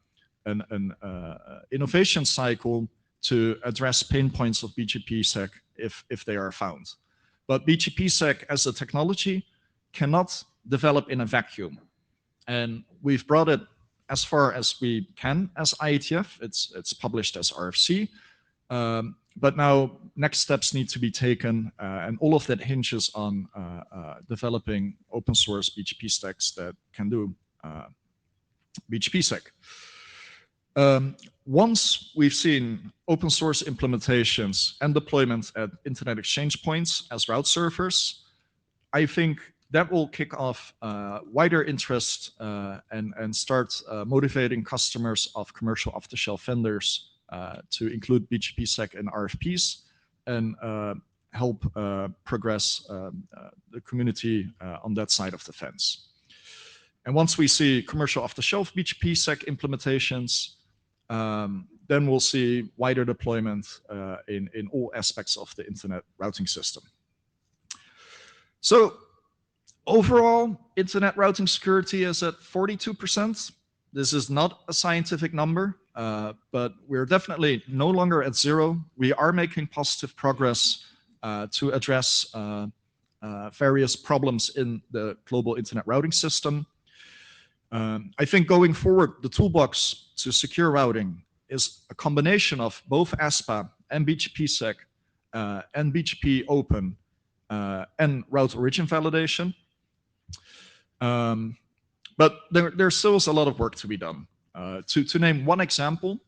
innovation cycle to address pain points of BGP-SEC if they are found. But BGP-SEC as a technology cannot develop in a vacuum. And we've brought it as far as we can as IETF. It's published as RFC. But now next steps need to be taken, and all of that hinges on developing open source BGP stacks that can do BGP-SEC. Once we've seen open source implementations and deployments at internet exchange points as route servers, I think that will kick off wider interest and start motivating customers of commercial off-the-shelf vendors to include BGPsec in RFPs and help progress the community on that side of the fence. And once we see commercial off-the-shelf BGPsec implementations, then we'll see wider deployment in all aspects of the internet routing system. So overall, internet routing security is at 42%. This is not a scientific number, but we're definitely no longer at zero. We are making positive progress to address various problems in the global internet routing system. I think going forward, the toolbox to secure routing is a combination of both ASPA and BGPsec and BGP Open and route origin validation. But there still is a lot of work to be done. To name one example,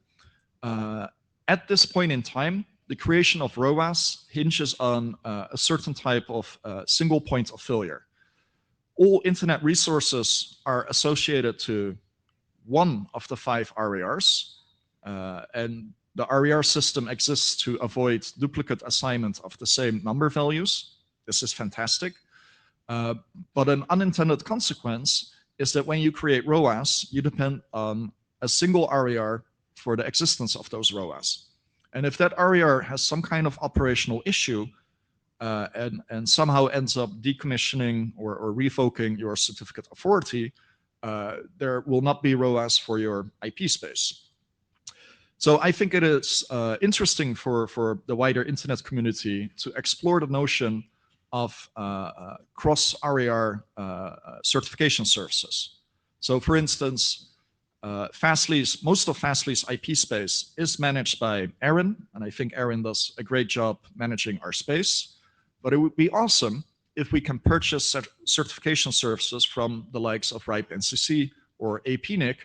at this point in time, the creation of ROAS hinges on a certain type of single point of failure. All internet resources are associated to one of the 5 RARs, and the RAR system exists to avoid duplicate assignment of the same number values. This is fantastic. But an unintended consequence is that when you create ROAS, you depend on a single RAR for the existence of those ROAS. And if that RAR has some kind of operational issue and somehow ends up decommissioning or revoking your certificate authority, there will not be ROAS for your IP space. So I think it is interesting for the wider internet community to explore the notion of cross-RAR certification services. So for instance, most of Fastly's IP space is managed by Aaron, and I think Aaron does a great job managing our space. But it would be awesome if we can purchase certification services from the likes of RIPE NCC or APNIC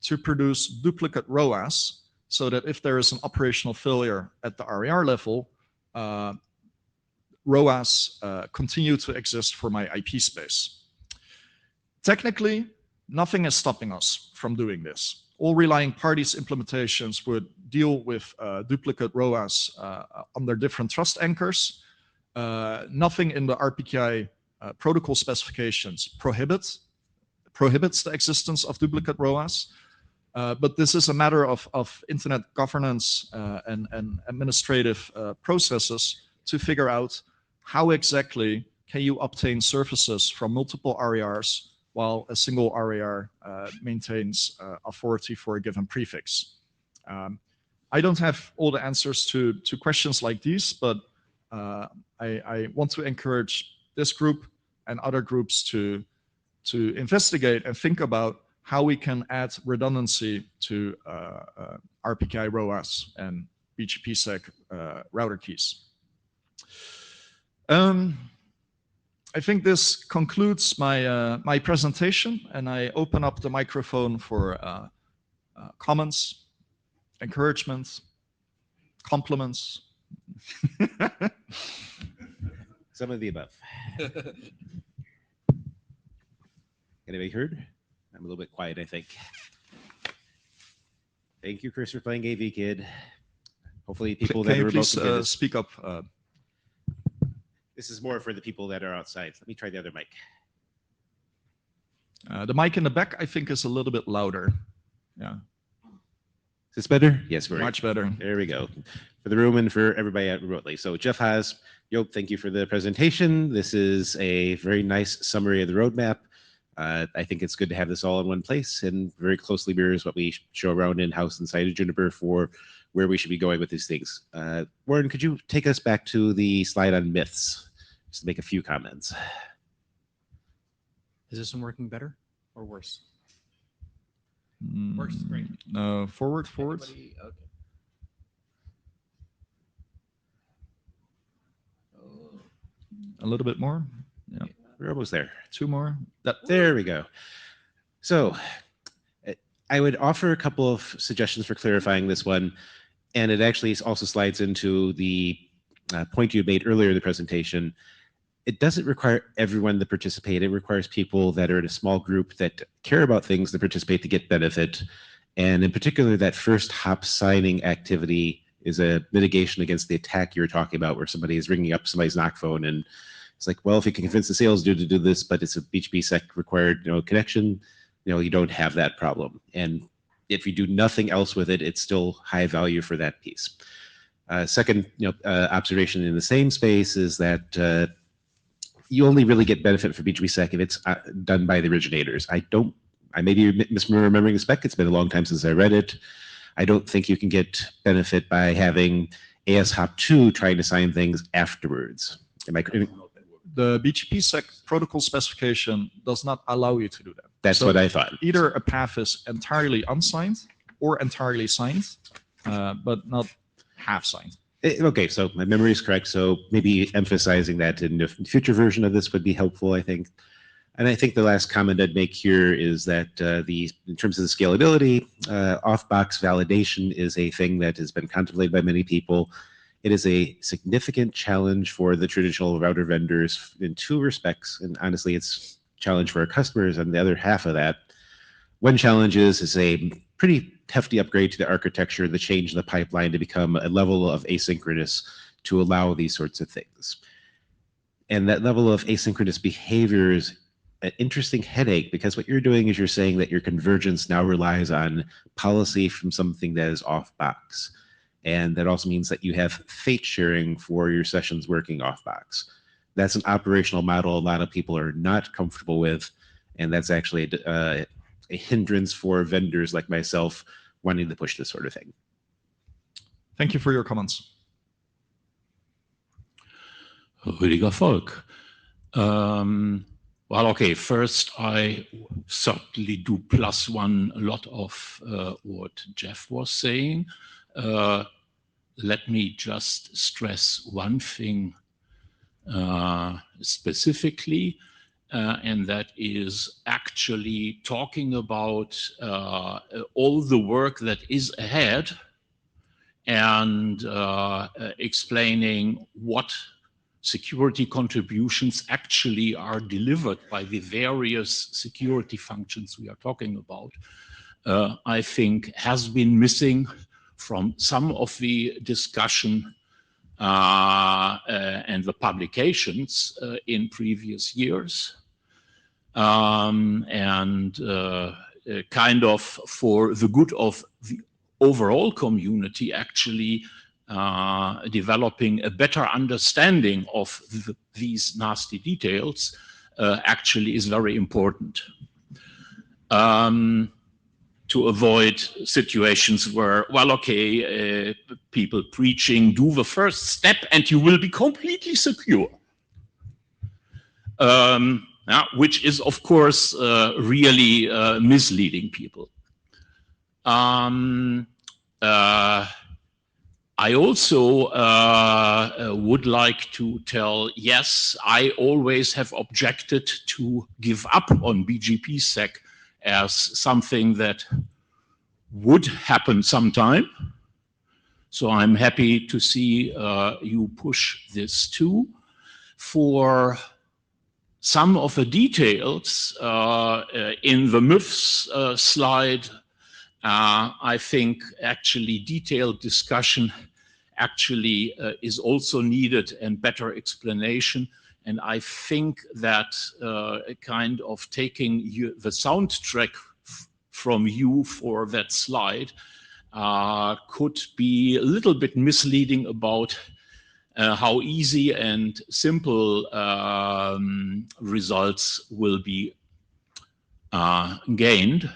to produce duplicate ROAS, so that if there is an operational failure at the RAR level, ROAS continue to exist for my IP space. Technically, nothing is stopping us from doing this. All relying parties implementations would deal with duplicate ROAS under different trust anchors. Nothing in the RPKI protocol specifications prohibits the existence of duplicate ROAS. But this is a matter of internet governance and administrative processes to figure out how exactly can you obtain services from multiple RARs while a single RAR maintains authority for a given prefix. I don't have all the answers to questions like these, but I want to encourage this group and other groups to investigate and think about how we can add redundancy to RPKI ROAS and BGPsec router keys. I think this concludes my presentation, and I open up the microphone for comments, encouragements, compliments. Some of the above. Anybody heard? I'm a little bit quiet, I think. Thank you, Chris, for playing AV Kid. Hopefully people that are remote can hear this. Speak up? This is more for the people that are outside. Let me try the other mic. The mic in the back, I think, is a little bit louder. Yeah. Is this better? Yes, great. Much better. There we go. For the room and for everybody out remotely. So Jeff Haas, Joop, thank you for the presentation. This is a very nice summary of the roadmap. I think it's good to have this all in one place and very closely mirrors what we show around in-house inside of Juniper for where we should be going with these things. Warren, could you take us back to the slide on myths, just to make a few comments? Is this one working better or worse? Worse, great. No, forward. Anybody? Okay. Oh. A little bit more. Yeah. We're almost there. 2 more. There we go. So I would offer a couple of suggestions for clarifying this one, and it actually also slides into the point you made earlier in the presentation. It doesn't require everyone to participate. It requires people that are in a small group that care about things to participate to get benefit. And in particular, that first hop signing activity is a mitigation against the attack you're talking about, where somebody is ringing up somebody's knock phone and it's like, well, if you can convince the sales dude to do this, but it's a BGP-SEC required, connection, you don't have that problem. And if you do nothing else with it, it's still high value for that piece. Second, observation in the same space is that you only really get benefit for BGP-SEC if it's done by the originators. I may be misremembering the spec. It's been a long time since I read it. I don't think you can get benefit by having ASHOP2 trying to sign things afterwards. Am I correct? The BGP-SEC protocol specification does not allow you to do that. That's what I thought. Either a path is entirely unsigned or entirely signed, but not half signed. Okay, so my memory is correct. So maybe emphasizing that in the future version of this would be helpful, I think. And I think the last comment I'd make here is that in terms of the scalability, off-box validation is a thing that has been contemplated by many people. It is a significant challenge for the traditional router vendors in two respects. And honestly, it's a challenge for our customers on the other half of that. One challenge is a pretty hefty upgrade to the architecture, the change in the pipeline to become a level of asynchronous to allow these sorts of things. And that level of asynchronous behavior is an interesting headache, because what you're doing is you're saying that your convergence now relies on policy from something that is off box. And that also means that you have fate sharing for your sessions working off box. That's an operational model a lot of people are not comfortable with. And that's actually a hindrance for vendors like myself wanting to push this sort of thing. Thank you for your comments. Rüdiger Volk. Well, okay, first I certainly do +1 a lot of what Jeff was saying. Let me just stress one thing specifically, and that is actually talking about all the work that is ahead and explaining what security contributions actually are delivered by the various security functions we are talking about, I think has been missing from some of the discussion and the publications in previous years. And kind of for the good of the overall community, actually developing a better understanding of these nasty details actually is very important. To avoid situations where, well, okay, people preaching, do the first step and you will be completely secure. Which is, of course, really misleading people. I also would like to tell, yes, I always have objected to give up on BGP-SEC as something that would happen sometime. So I'm happy to see you push this too. For some of the details in the myths slide, I think actually detailed discussion actually is also needed and better explanation. And I think that kind of taking the soundtrack from you for that slide could be a little bit misleading about how easy and simple results will be gained.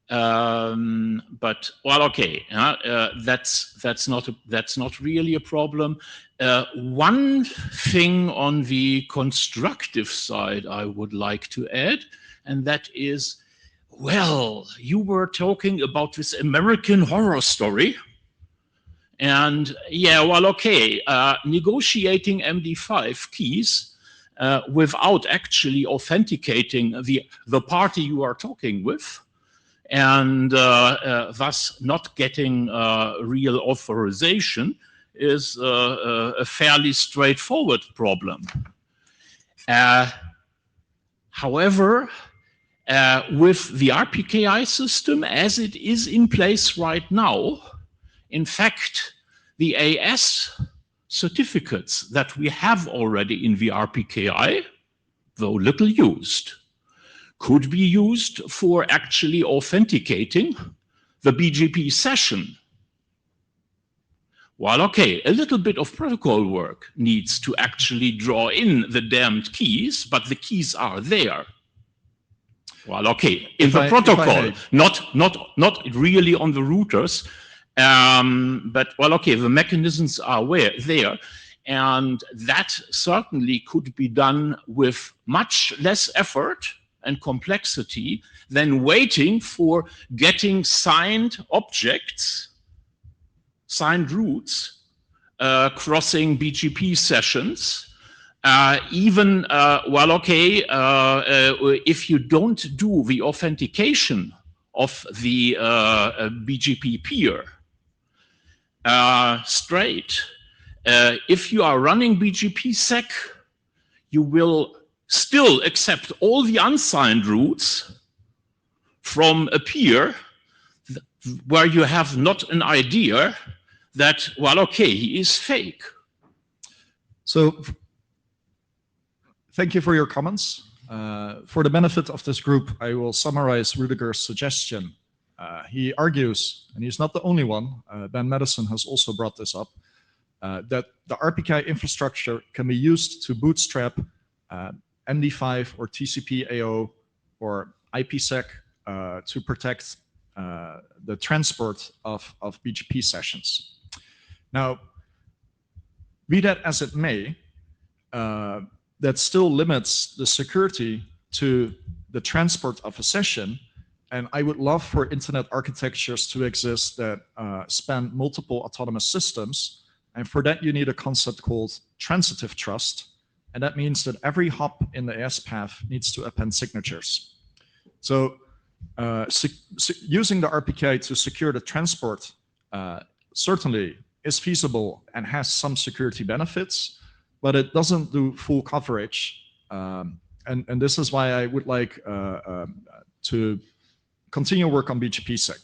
But well, okay, that's not really a problem. One thing on the constructive side I would like to add, and that is, well, you were talking about this American horror story. And yeah, well, okay, negotiating MD5 keys without actually authenticating the party you are talking with and thus not getting real authorization is a fairly straightforward problem. However, with the RPKI system as it is in place right now, in fact, the AS certificates that we have already in the RPKI, though little used, could be used for actually authenticating the BGP session. Well, okay, a little bit of protocol work needs to actually draw in the damned keys, but the keys are there. Well, okay, in the protocol, not really on the routers, but well, okay, the mechanisms are there, and that certainly could be done with much less effort and complexity than waiting for getting signed objects, signed routes, crossing BGP sessions. Even, well, okay, if you don't do the authentication of the BGP peer straight, if you are running BGP-SEC, you will still accept all the unsigned routes from a peer where you have not an idea that, well, okay, he is fake. So thank you for your comments. For the benefit of this group, I will summarize Rudiger's suggestion. He argues, and he's not the only one, Ben Madison has also brought this up, that the RPKI infrastructure can be used to bootstrap MD5 or TCP/AO or IPsec to protect the transport of BGP sessions. Now, be that as it may, that still limits the security to the transport of a session. And I would love for internet architectures to exist that span multiple autonomous systems. And for that, you need a concept called transitive trust. And that means that every hop in the AS path needs to append signatures. So using the RPKI to secure the transport certainly is feasible and has some security benefits, but it doesn't do full coverage. And this is why I would like to continue work on BGP-SEC.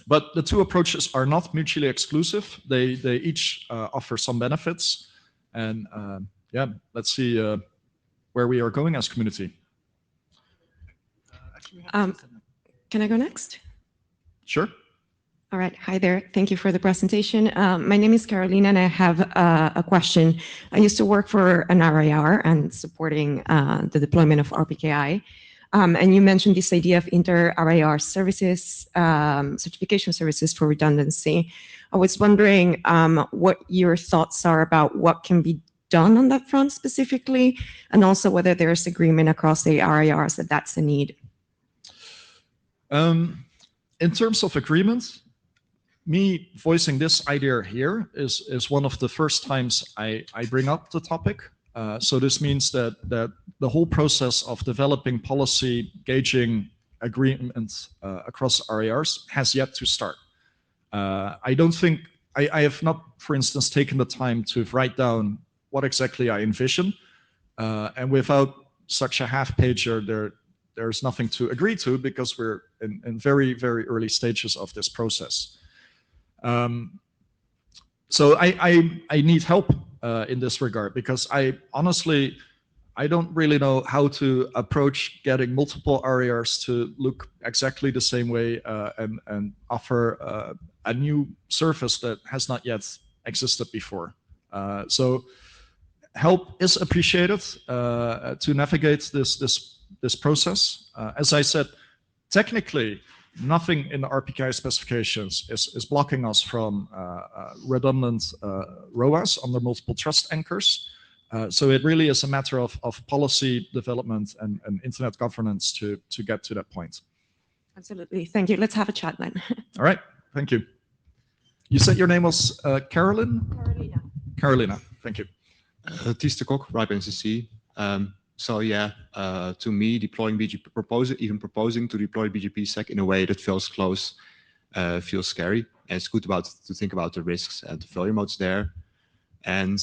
But the two approaches are not mutually exclusive. They each offer some benefits. And yeah, let's see where we are going as community. Can I go next? Sure. All right. Hi there. Thank you for the presentation. My name is Carolina, and I have a question. I used to work for an RIR and supporting the deployment of RPKI. And you mentioned this idea of inter-RIR services, certification services for redundancy. I was wondering what your thoughts are about what can be done on that front specifically, and also whether there's agreement across the RIRs that that's a need. In terms of agreement, me voicing this idea here is one of the first times I bring up the topic. So this means that the whole process of developing policy, gauging agreements across RIRs has yet to start. I don't think, I have not, for instance, taken the time to write down what exactly I envision. And without such a half-pager, there's nothing to agree to because we're in very, very early stages of this process. So I need help in this regard, because I honestly don't really know how to approach getting multiple RIRs to look exactly the same way and offer a new service that has not yet existed before. So help is appreciated to navigate this process. As I said, technically, nothing in the RPKI specifications is blocking us from redundant ROAs under multiple trust anchors. So it really is a matter of policy development and internet governance to get to that point. Absolutely. Thank you. Let's have a chat then. All right. Thank you. You said your name was Carolyn? Carolina. Carolina. Thank you. Ties de Kok, RIPE NCC. So yeah, to me, deploying even proposing to deploy BGP-SEC in a way that feels close, feels scary. And it's good to think about the risks and the failure modes there. And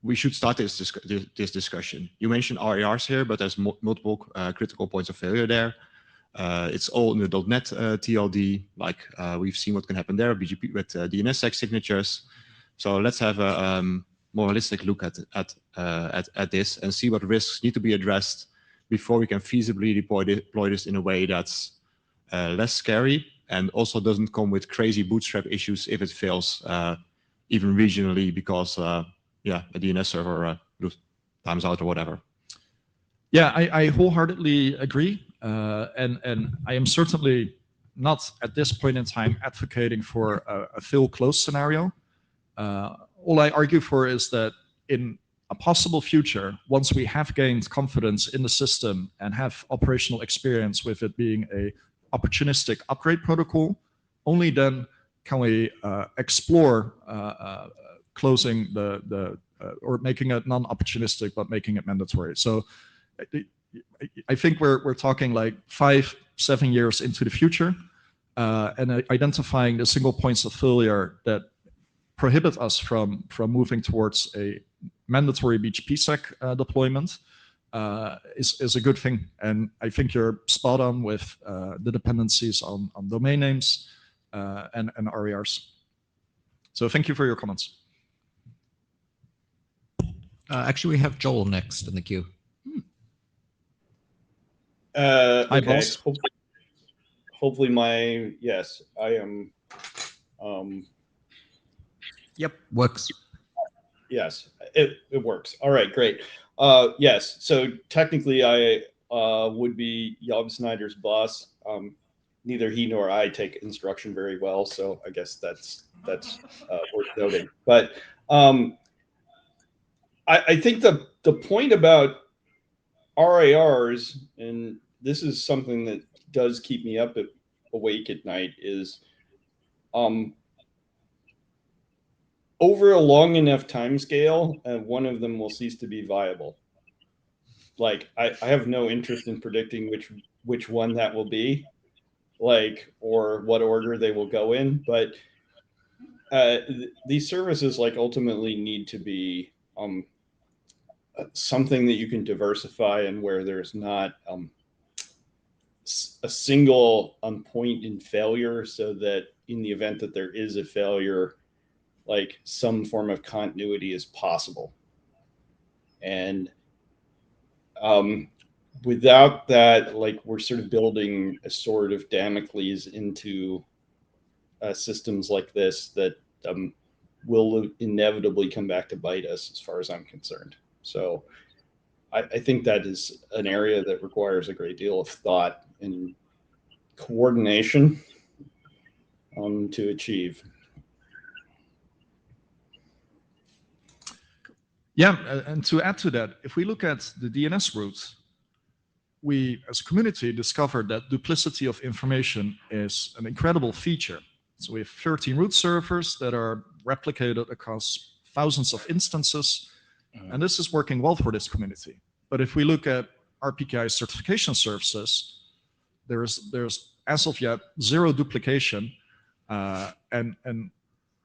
we should start this discussion. You mentioned RARs here, but there's multiple critical points of failure there. It's all in the .NET TLD, like we've seen what can happen there BGP with DNSSEC signatures. So let's have a more holistic look at this and see what risks need to be addressed before we can feasibly deploy this in a way that's less scary and also doesn't come with crazy bootstrap issues if it fails, even regionally, because yeah, a DNS server times out or whatever. Yeah, I wholeheartedly agree. And I am certainly not at this point in time advocating for a fail close scenario. All I argue for is that in a possible future, once we have gained confidence in the system and have operational experience with it being a opportunistic upgrade protocol, only then can we explore closing or making it non-opportunistic, but making it mandatory. So I think we're talking like 5-7 years into the future, and identifying the single points of failure that prohibit us from moving towards a mandatory BGP-SEC deployment is a good thing. And I think you're spot on with the dependencies on domain names and RARs. So thank you for your comments. Actually, we have Joel next in the queue. Hi, Okay. boss. Hopefully yes, I am. Yep, works. Yes, it works. All right, great. Yes, so technically I would be Jan Snyder's boss. Neither he nor I take instruction very well, so I guess that's worth noting. But I think the point about RARs, and this is something that does keep me awake at night, is over a long enough time scale, one of them will cease to be viable. Like I have no interest in predicting which one that will be, like, or what order they will go in, but these services like ultimately need to be something that you can diversify and where there's not a single point in failure, so that in the event that there is a failure, like some form of continuity is possible. And without that, like we're sort of building a sword of Damocles into systems like this that will inevitably come back to bite us, as far as I'm concerned. So I think that is an area that requires a great deal of thought and coordination to achieve. Yeah, and to add to that, if we look at the DNS routes, we as a community discovered that duplicity of information is an incredible feature. So we have 13 root servers that are replicated across thousands of instances, and this is working well for this community. But if we look at RPKI certification services, there's as of yet zero duplication, and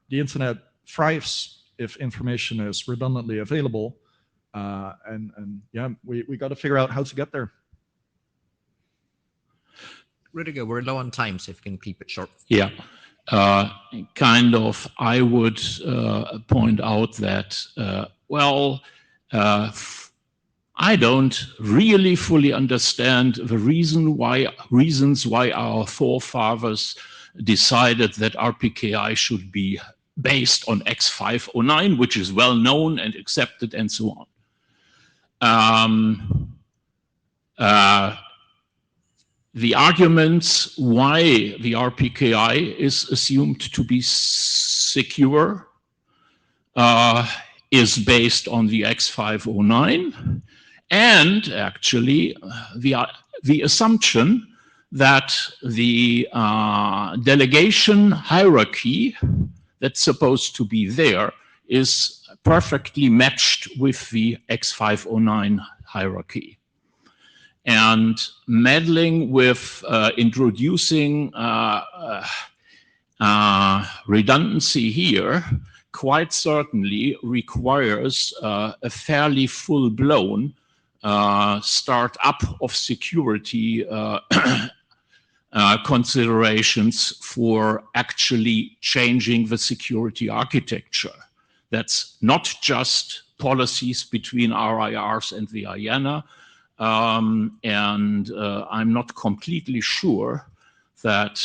the internet thrives if information is redundantly available, and yeah, we got to figure out how to get there. Rudiger, we're low on time, so if you can keep it short. Yeah, kind of. I would point out that, well, I don't really fully understand the reasons why our forefathers decided that RPKI should be based on X509, which is well known and accepted and so on. The arguments why the RPKI is assumed to be secure is based on the X509, and actually the assumption that the delegation hierarchy that's supposed to be there is perfectly matched with the X509 hierarchy. And meddling with introducing redundancy here quite certainly requires a fairly full-blown start-up of security considerations for actually changing the security architecture. That's not just policies between RIRs and the IANA, and I'm not completely sure that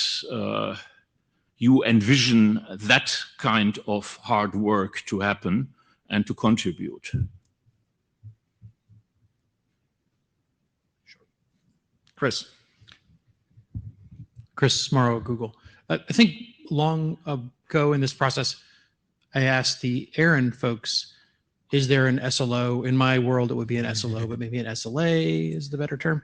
you envision that kind of hard work to happen and to contribute. Chris. Chris Morrow, Google. I think long ago in this process, I asked the Aaron folks, is there an SLO? In my world, it would be an SLO, but maybe an SLA is the better term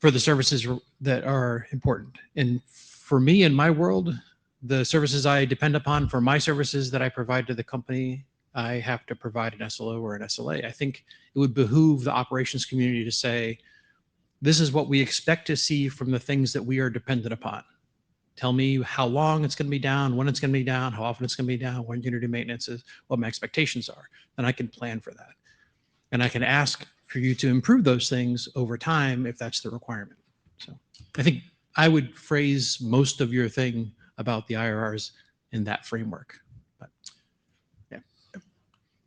for the services that are important. And for me, in my world, the services I depend upon for my services that I provide to the company, I have to provide an SLO or an SLA. I think it would behoove the operations community to say, this is what we expect to see from the things that we are dependent upon. Tell me how long it's going to be down, when it's going to be down, how often it's going to be down, when you're going to do maintenance is, what my expectations are. Then I can plan for that. And I can ask for you to improve those things over time if that's the requirement. So I think I would phrase most of your thing about the IRRs in that framework. But yeah.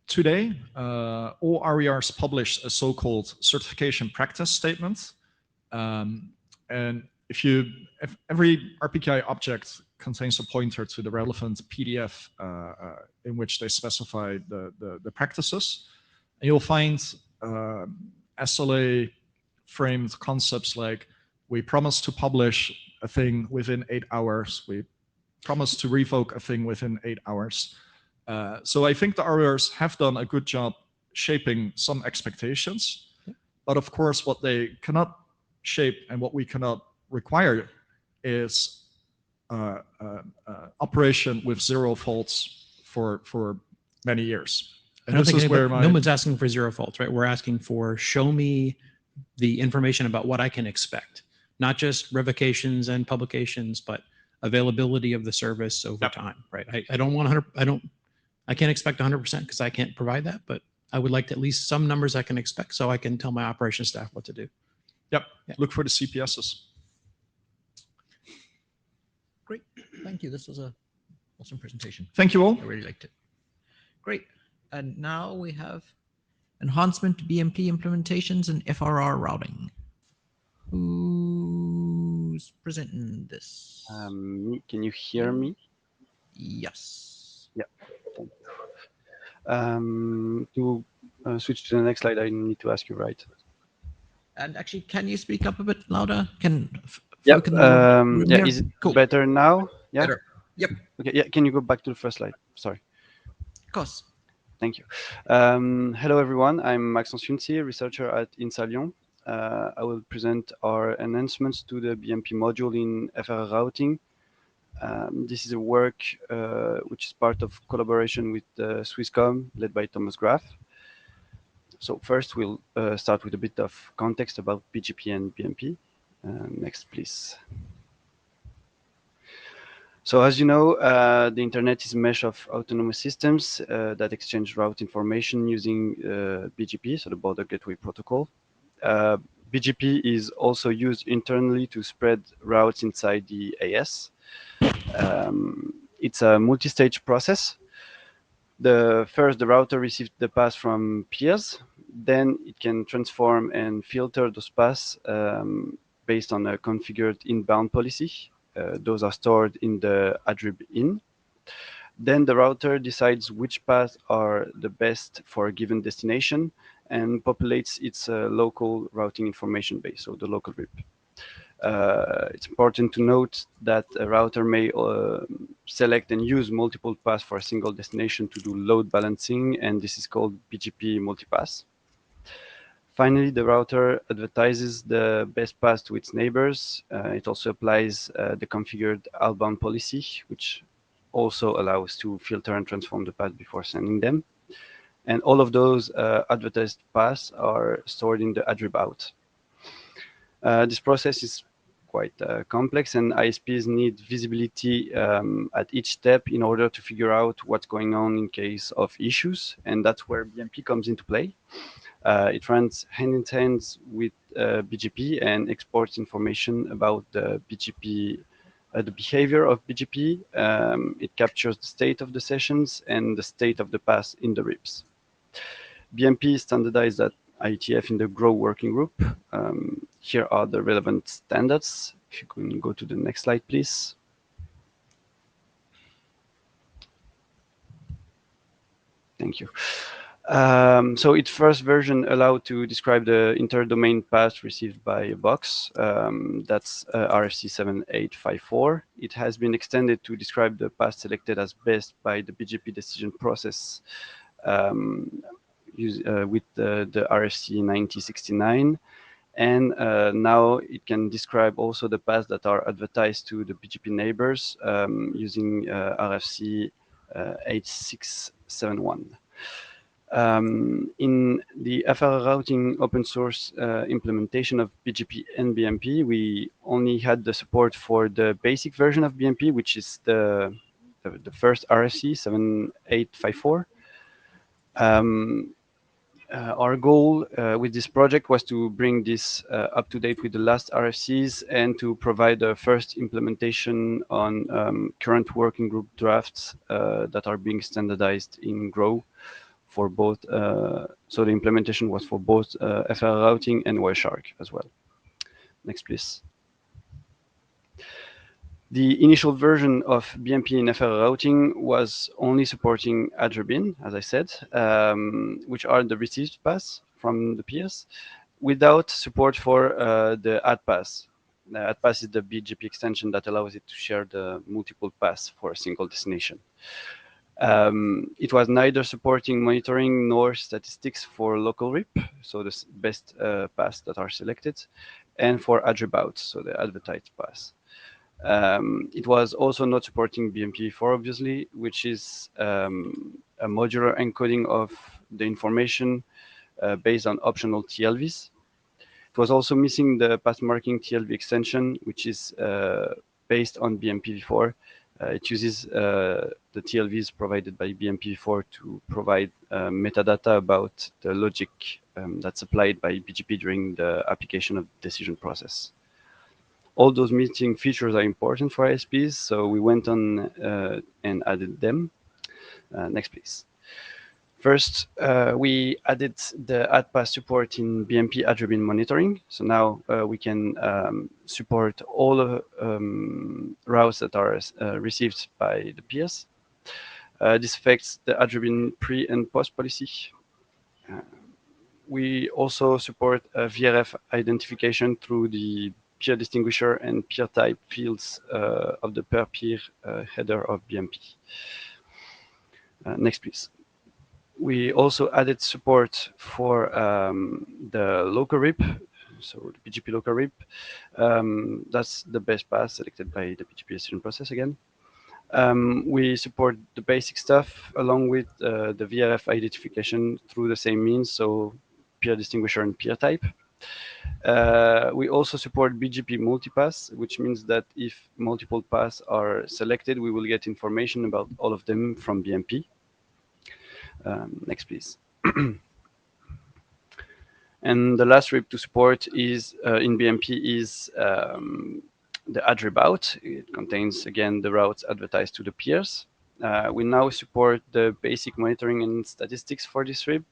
Today, all RERs publish a so-called certification practice statement. And if every RPKI object contains a pointer to the relevant PDF in which they specify the practices, and you'll find SLA framed concepts like we promise to publish a thing within 8 hours, we promise to revoke a thing within 8 hours. So I think the RERs have done a good job shaping some expectations, but of course what they cannot shape and what we cannot require is operation with 0 faults for many years. And I don't this think is where no one's asking for 0 faults, right? We're asking for show me the information about what I can expect, not just revocations and publications, but availability of the service over time, right? I don't want 100. I can't expect 100% because I can't provide that, but I would like at least some numbers I can expect so I can tell my operations staff what to do. Yep. Look for the CPSs. Great. Thank you. This was a awesome presentation. Thank you all. I really liked it. Great. And now we have enhancement to BMP implementations and FRR routing. Who's presenting this? Can you hear me? Yes. Yeah. Thank you. To switch to the next slide, I need to ask you, right? And actually, can you speak up a bit louder? Yep. Yeah. Is it Cool. better now? Yeah. Better. Yep. Okay. Yeah. Can you go back to the first slide? Sorry. Of course. Thank you. Hello, everyone. I'm Maxence Yunzi, researcher at INSA Lyon. I will present our enhancements to the BMP module in FRR routing. This is a work which is part of collaboration with Swisscom, led by Thomas Graf. So first, we'll start with a bit of context about BGP and BMP. Next, please. So as you know, the internet is a mesh of autonomous systems that exchange route information using BGP, so the Border Gateway Protocol. BGP is also used internally to spread routes inside the AS. It's a multi-stage process. First, the router receives the path from peers. Then it can transform and filter those paths based on a configured inbound policy. Those are stored in the adrib in. Then the router decides which paths are the best for a given destination and populates its local routing information base, so the local RIP. It's important to note that a router may select and use multiple paths for a single destination to do load balancing, and this is called BGP multipath. Finally, the router advertises the best path to its neighbors. It also applies the configured outbound policy, which also allows to filter and transform the path before sending them. And all of those advertised paths are stored in the attribute. This process is quite complex, and ISPs need visibility at each step in order to figure out what's going on in case of issues, and that's where BMP comes into play. It runs hand in hand with BGP and exports information about the BGP, the behavior of BGP. It captures the state of the sessions and the state of the path in the RIPs. BMP is standardized at IETF in the GROW working group. Here are the relevant standards. If you can go to the next slide, please. Thank you. So its first version allowed to describe the inter-domain path received by a box. That's RFC 7854. It has been extended to describe the path selected as best by the BGP decision process with the RFC 9069. And now it can describe also the paths that are advertised to the BGP neighbors using RFC 8671. In the FR routing open source implementation of BGP and BMP, we only had the support for the basic version of BMP, which is the first RFC 7854. Our goal with this project was to bring this up to date with the last RFCs and to provide a first implementation on current working group drafts that are being standardized in GROW for both. So the implementation was for both FR routing and Wireshark as well. Next, please. The initial version of BMP in FR routing was only supporting adrobin, as I said, which are the received paths from the peers, without support for the add pass. The add pass is the BGP extension that allows it to share the multiple paths for a single destination. It was neither supporting monitoring nor statistics for local RIP, so the best paths that are selected, and for attributes, so the advertised paths. It was also not supporting BMP4, obviously, which is a modular encoding of the information based on optional TLVs. It was also missing the path marking TLV extension, which is based on BMP4. It uses the TLVs provided by BMP4 to provide metadata about the logic that's applied by BGP during the application of the decision process. All those missing features are important for ISPs, so we went on and added them. Next, please. First, we added the add path support in BMP adrobin monitoring. So now we can support all routes that are received by the peers. This affects the adrobin pre and post policy. We also support VRF identification through the peer distinguisher and peer type fields of the per peer header of BMP. Next, please. We also added support for the local RIP, so the BGP local RIP. That's the best path selected by the BGP decision process again. We support the basic stuff along with the VRF identification through the same means, so peer distinguisher and peer type. We also support BGP multipass, which means that if multiple paths are selected, we will get information about all of them from BMP. Next, please. And the last RIP to support is in BMP is the attribute. It contains, again, the routes advertised to the peers. We now support the basic monitoring and statistics for this RIP.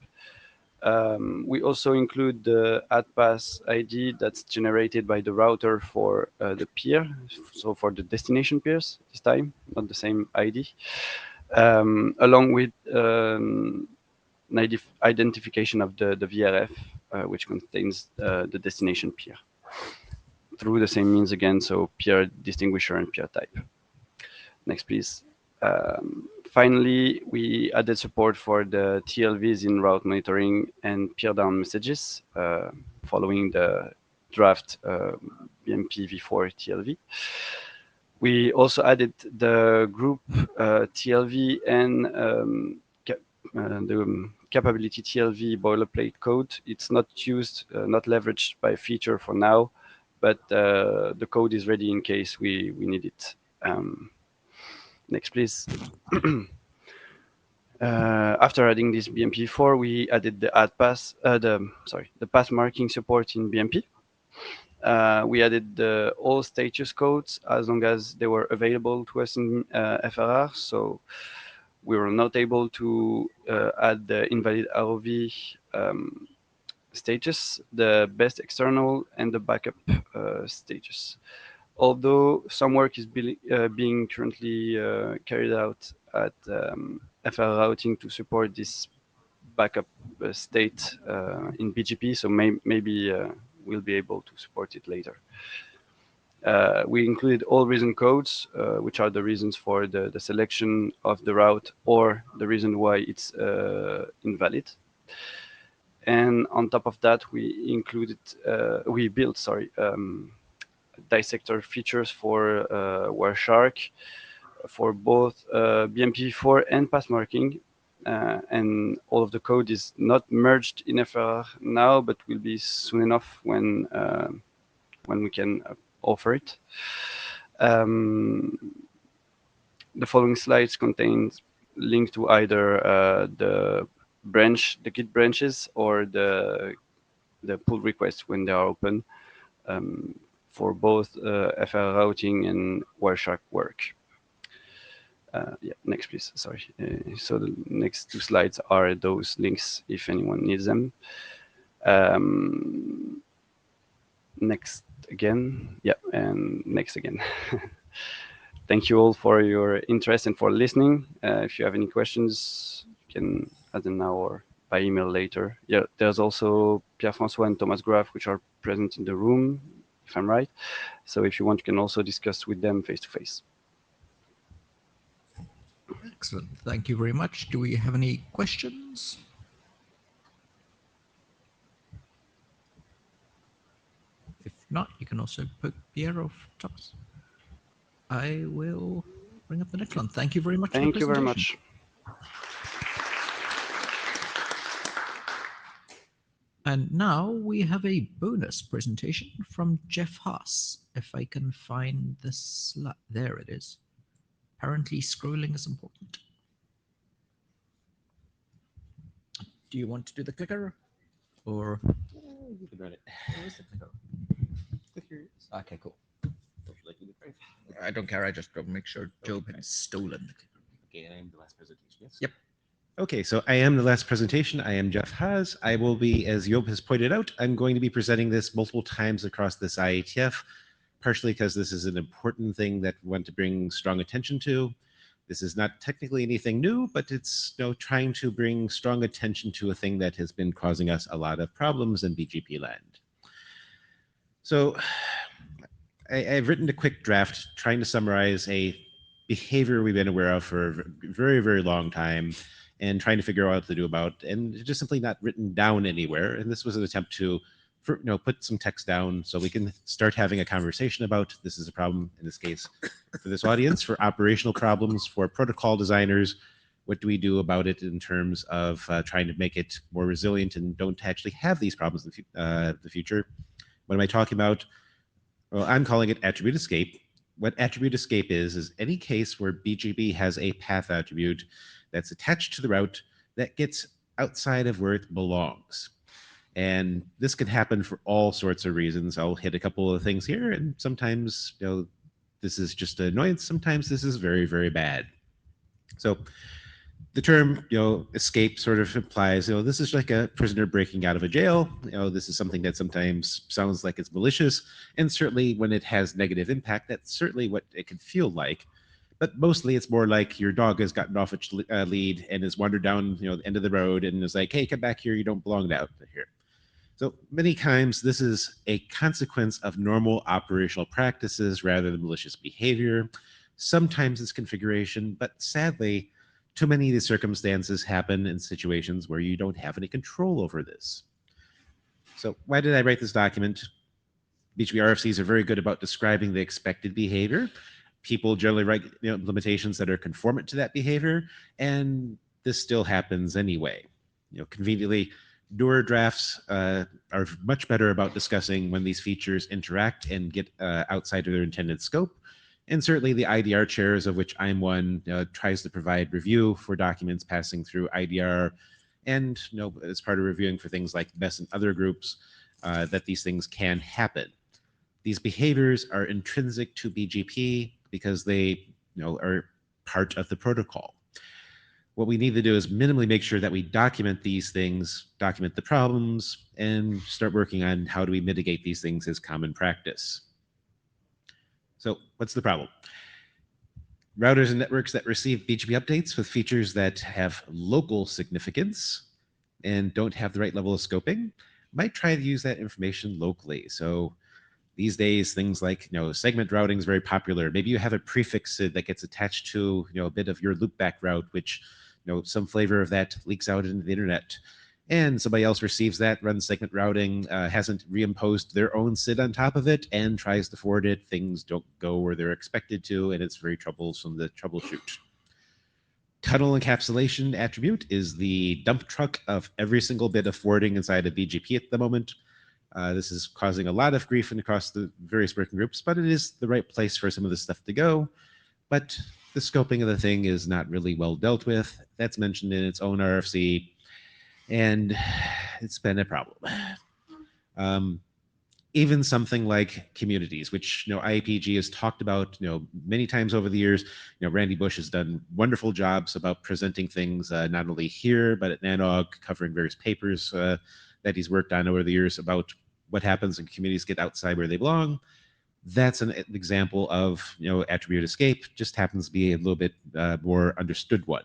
We also include the add pass ID that's generated by the router for the peer, so for the destination peers this time, not the same ID, along with identification of the VRF, which contains the destination peer through the same means again, so peer distinguisher and peer type. Next, please. Finally, we added support for the TLVs in route monitoring and peer down messages following the draft BMP v4 TLV. We also added the group TLV and the capability TLV boilerplate code. It's not used, not leveraged by feature for now, but the code is ready in case we need it. Next, please. After adding this BMP4, we added the the path marking support in BMP. We added all status codes as long as they were available to us in FRR. So we were not able to add the invalid ROV status, the best external, and the backup status. Although some work is being currently carried out at FR routing to support this backup state in BGP, so maybe we'll be able to support it later. We included all reason codes, which are the reasons for the selection of the route or the reason why it's invalid. And on top of that, we built dissector features for Wireshark for both BMP4 and path marking. And all of the code is not merged in FR now, but will be soon enough when we can offer it. The following slides contains link to either the Git branches or the pull requests when they are open for both FR routing and Wireshark work. Yeah, next please, sorry. So the next two slides are those links if anyone needs them. Next again, yeah, and next again. Thank you all for your interest and for listening. If you have any questions, you can add them now or by email later. Yeah, there's also Pierre-François and Thomas Graf, which are present in the room, if I'm right. So if you want, you can also discuss with them face to face. Excellent. Thank you very much. Do we have any questions? If not, you can also poke Pierre or Thomas. I will bring up the next one. Thank you very much. Thank you very much. And now we have a bonus presentation from Jeff Haas. If I can find the slide, there it is. Apparently scrolling is important. Do you want to do the clicker or? You can run it. Where is the clicker? Click here. Okay, cool. I don't care. I just go make sure Job has stolen the clicker. Okay, and I am the last presentation, yes? Yep. Okay, so I am the last presentation. I am Jeff Haas. I will be, as Job has pointed out, I'm going to be presenting this multiple times across this IETF, partially because this is an important thing that we want to bring strong attention to. This is not technically anything new, but it's trying to bring strong attention to a thing that has been causing us a lot of problems in BGP land. So I've written a quick draft trying to summarize a behavior we've been aware of for a very, very long time and trying to figure out what to do about, and it's just simply not written down anywhere. And this was an attempt to put some text down so we can start having a conversation about this is a problem, in this case, for this audience, for operational problems, for protocol designers. What do we do about it in terms of trying to make it more resilient and don't actually have these problems in the future? What am I talking about? Well, I'm calling it attribute escape. What attribute escape is any case where BGP has a path attribute that's attached to the route that gets outside of where it belongs. And this can happen for all sorts of reasons. I'll hit a couple of things here, and sometimes this is just an annoyance. Sometimes this is very, very bad. So the term escape sort of implies this is like a prisoner breaking out of a jail. This is something that sometimes sounds like it's malicious, and certainly when it has negative impact, that's certainly what it can feel like. But mostly it's more like your dog has gotten off its lead and has wandered down the end of the road and is like, hey, come back here, you don't belong out here. So many times this is a consequence of normal operational practices rather than malicious behavior. Sometimes it's configuration, but sadly, too many of these circumstances happen in situations where you don't have any control over this. So why did I write this document? BGP RFCs are very good about describing the expected behavior. People generally write implementations that are conformant to that behavior, and this still happens anyway. Conveniently, newer drafts are much better about discussing when these features interact and get outside of their intended scope. And certainly the IDR chairs, of which I'm one, tries to provide review for documents passing through IDR, and as part of reviewing for things like BESS and other groups, that these things can happen. These behaviors are intrinsic to BGP because they are part of the protocol. What we need to do is minimally make sure that we document these things, document the problems, and start working on how do we mitigate these things as common practice. So what's the problem? Routers and networks that receive BGP updates with features that have local significance and don't have the right level of scoping might try to use that information locally. So these days, things like segment routing is very popular. Maybe you have a prefix that gets attached to a bit of your loopback route, which some flavor of that leaks out into the internet. And somebody else receives that, runs segment routing, hasn't reimposed their own SID on top of it, and tries to forward it. Things don't go where they're expected to, and it's very troublesome to troubleshoot. Tunnel encapsulation attribute is the dump truck of every single bit of forwarding inside of BGP at the moment. This is causing a lot of grief across the various working groups, but it is the right place for some of this stuff to go. But the scoping of the thing is not really well dealt with. That's mentioned in its own RFC. And it's been a problem. Even something like communities, which IEPG has talked about many times over the years. Randy Bush has done wonderful jobs about presenting things not only here but at NANOG, covering various papers that he's worked on over the years about what happens when communities get outside where they belong. That's an example of attribute escape. Just happens to be a little bit more understood one.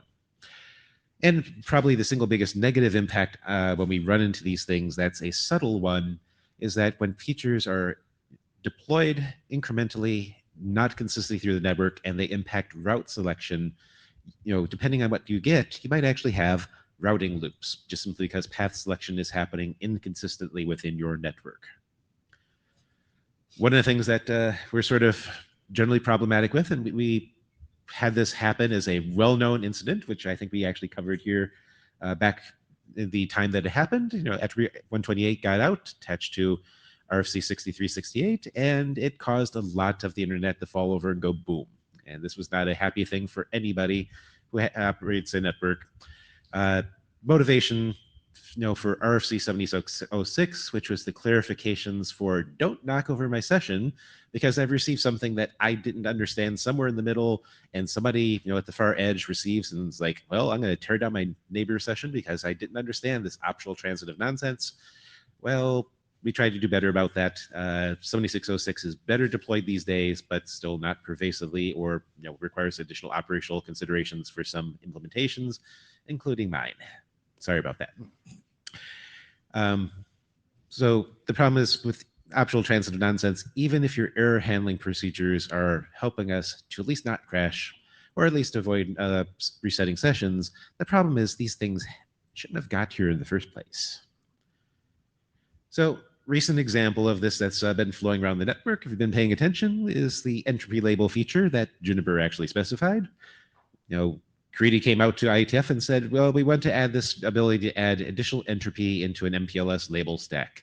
And probably the single biggest negative impact when we run into these things, that's a subtle one, is that when features are deployed incrementally, not consistently through the network, and they impact route selection, depending on what you get, you might actually have routing loops, just simply because path selection is happening inconsistently within your network. One of the things that we're sort of generally problematic with, and we had this happen as a well-known incident, which I think we actually covered here back in the time that it happened. Attribute 128 got out, attached to RFC 6368, and it caused a lot of the internet to fall over and go boom. And this was not a happy thing for anybody who operates a network. Motivation, for RFC 7606, which was the clarifications for don't knock over my session because I've received something that I didn't understand somewhere in the middle, and somebody at the far edge receives and is like, well, I'm going to tear down my neighbor's session because I didn't understand this optional transitive nonsense. Well, we tried to do better about that. 7606 is better deployed these days, but still not pervasively, or requires additional operational considerations for some implementations, including mine. Sorry about that. So the problem is with optional transitive nonsense, even if your error handling procedures are helping us to at least not crash, or at least avoid resetting sessions, the problem is these things shouldn't have got here in the first place. So recent example of this that's been flowing around the network, if you've been paying attention, is the entropy label feature that Juniper actually specified. Creedy came out to IETF and said, well, we want to add this ability to add additional entropy into an MPLS label stack.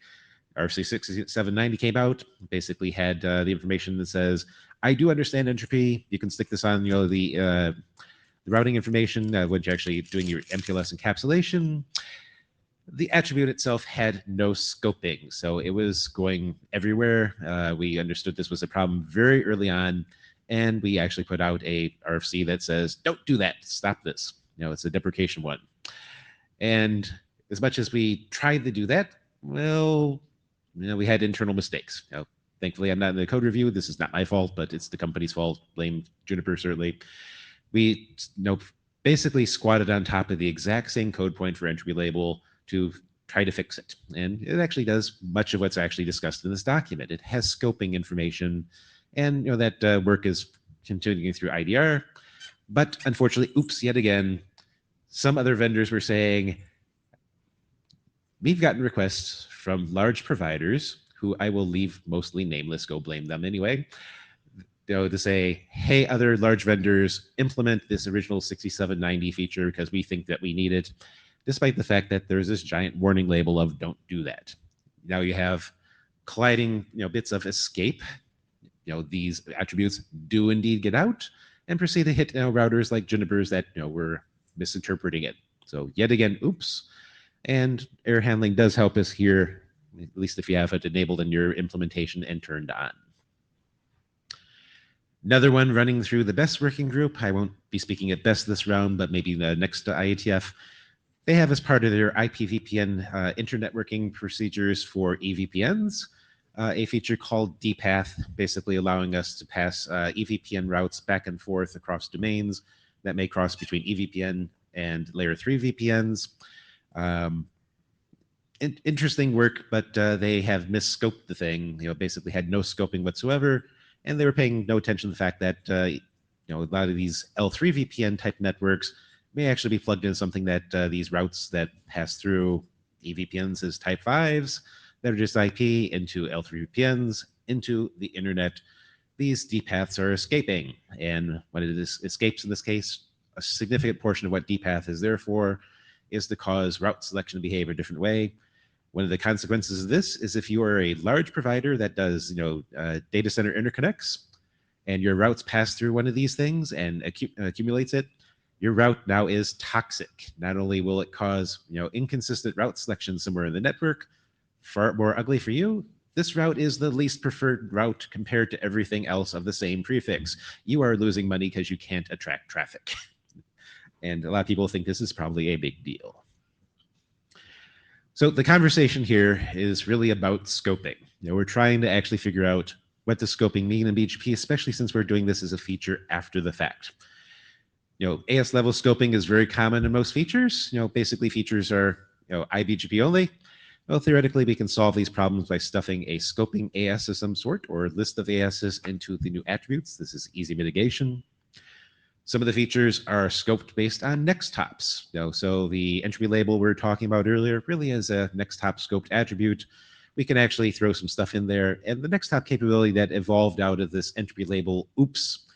RFC 6790 came out, basically had the information that says, I do understand entropy. You can stick this on the routing information when you're actually doing your MPLS encapsulation. The attribute itself had no scoping, so it was going everywhere. We understood this was a problem very early on, and we actually put out a RFC that says, don't do that, stop this. It's a deprecation one. And as much as we tried to do that, well, we had internal mistakes. Thankfully, I'm not in the code review. This is not my fault, but it's the company's fault. Blame Juniper, certainly. We basically squatted on top of the exact same code point for entropy label to try to fix it. And it actually does much of what's actually discussed in this document. It has scoping information, and that work is continuing through IDR. But unfortunately, oops, yet again, some other vendors were saying, we've gotten requests from large providers, who I will leave mostly nameless, go blame them anyway, to say, hey, other large vendors, implement this original 6790 feature because we think that we need it. despite the fact that there's this giant warning label of don't do that. Now you have colliding, bits of escape. These attributes do indeed get out and proceed to hit routers like Juniper's that were misinterpreting it. So yet again, oops. And error handling does help us here, at least if you have it enabled in your implementation and turned on. Another one running through the BEST working group. I won't be speaking at BEST this round, but maybe the next IETF. They have as part of their IPVPN internetworking procedures for EVPNs, a feature called DPath, basically allowing us to pass EVPN routes back and forth across domains that may cross between EVPN and layer 3 VPNs. Interesting work, but they have misscoped the thing, basically had no scoping whatsoever, and they were paying no attention to the fact that a lot of these L3 VPN type networks may actually be plugged into something that these routes that pass through EVPNs as type 5s that are just IP into L3 VPNs into the internet. These DPaths are escaping, and when it escapes in this case, a significant portion of what DPath is there for is to cause route selection to behave a different way. One of the consequences of this is if you are a large provider that does data center interconnects and your routes pass through one of these things and accumulates it, your route now is toxic. Not only will it cause inconsistent route selection somewhere in the network, far more ugly for you, this route is the least preferred route compared to everything else of the same prefix. You are losing money because you can't attract traffic. And a lot of people think this is probably a big deal. So the conversation here is really about scoping. We're trying to actually figure out what does scoping mean in BGP, especially since we're doing this as a feature after the fact. AS level scoping is very common in most features. Basically features are iBGP only. Well, theoretically, we can solve these problems by stuffing a scoping AS of some sort or a list of ASs into the new attributes. This is easy mitigation. Some of the features are scoped based on next hops. So the entry label we were talking about earlier really is a next hop scoped attribute. We can actually throw some stuff in there. And the next hop capability that evolved out of this entry label oops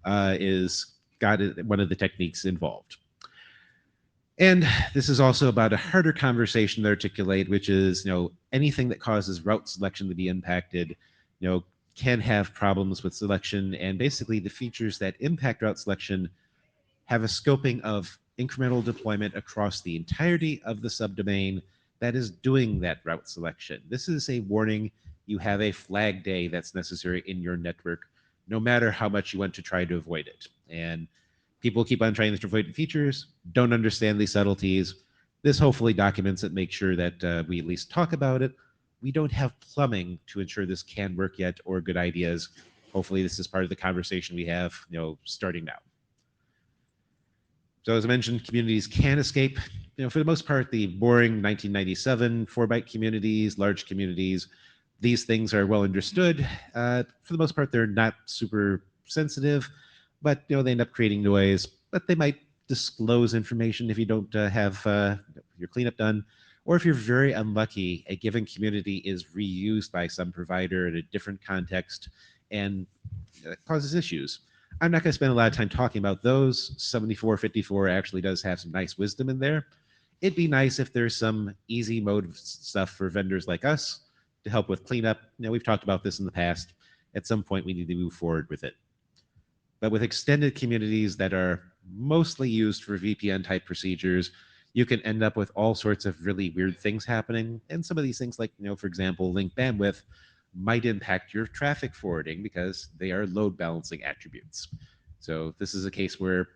is got one of the techniques involved. And this is also about a harder conversation to articulate, which is, anything that causes route selection to be impacted, can have problems with selection. And basically the features that impact route selection have a scoping of incremental deployment across the entirety of the subdomain that is doing that route selection. This is a warning. You have a flag day that's necessary in your network, no matter how much you want to try to avoid it. And people keep on trying to avoid features, don't understand these subtleties. This hopefully documents it, make sure that we at least talk about it. We don't have plumbing to ensure this can work yet or good ideas. Hopefully this is part of the conversation we have, starting now. So as I mentioned, communities can escape. For the most part, the boring 1997 4-byte communities, large communities, these things are well understood. For the most part, they're not super sensitive, but they end up creating noise. But they might disclose information if you don't have your cleanup done. Or if you're very unlucky, a given community is reused by some provider in a different context and it causes issues. I'm not going to spend a lot of time talking about those. 7454 actually does have some nice wisdom in there. It'd be nice if there's some easy mode stuff for vendors like us to help with cleanup. We've talked about this in the past. At some point, we need to move forward with it. But with extended communities that are mostly used for VPN type procedures, you can end up with all sorts of really weird things happening. And some of these things like, for example, link bandwidth might impact your traffic forwarding because they are load balancing attributes. So this is a case where,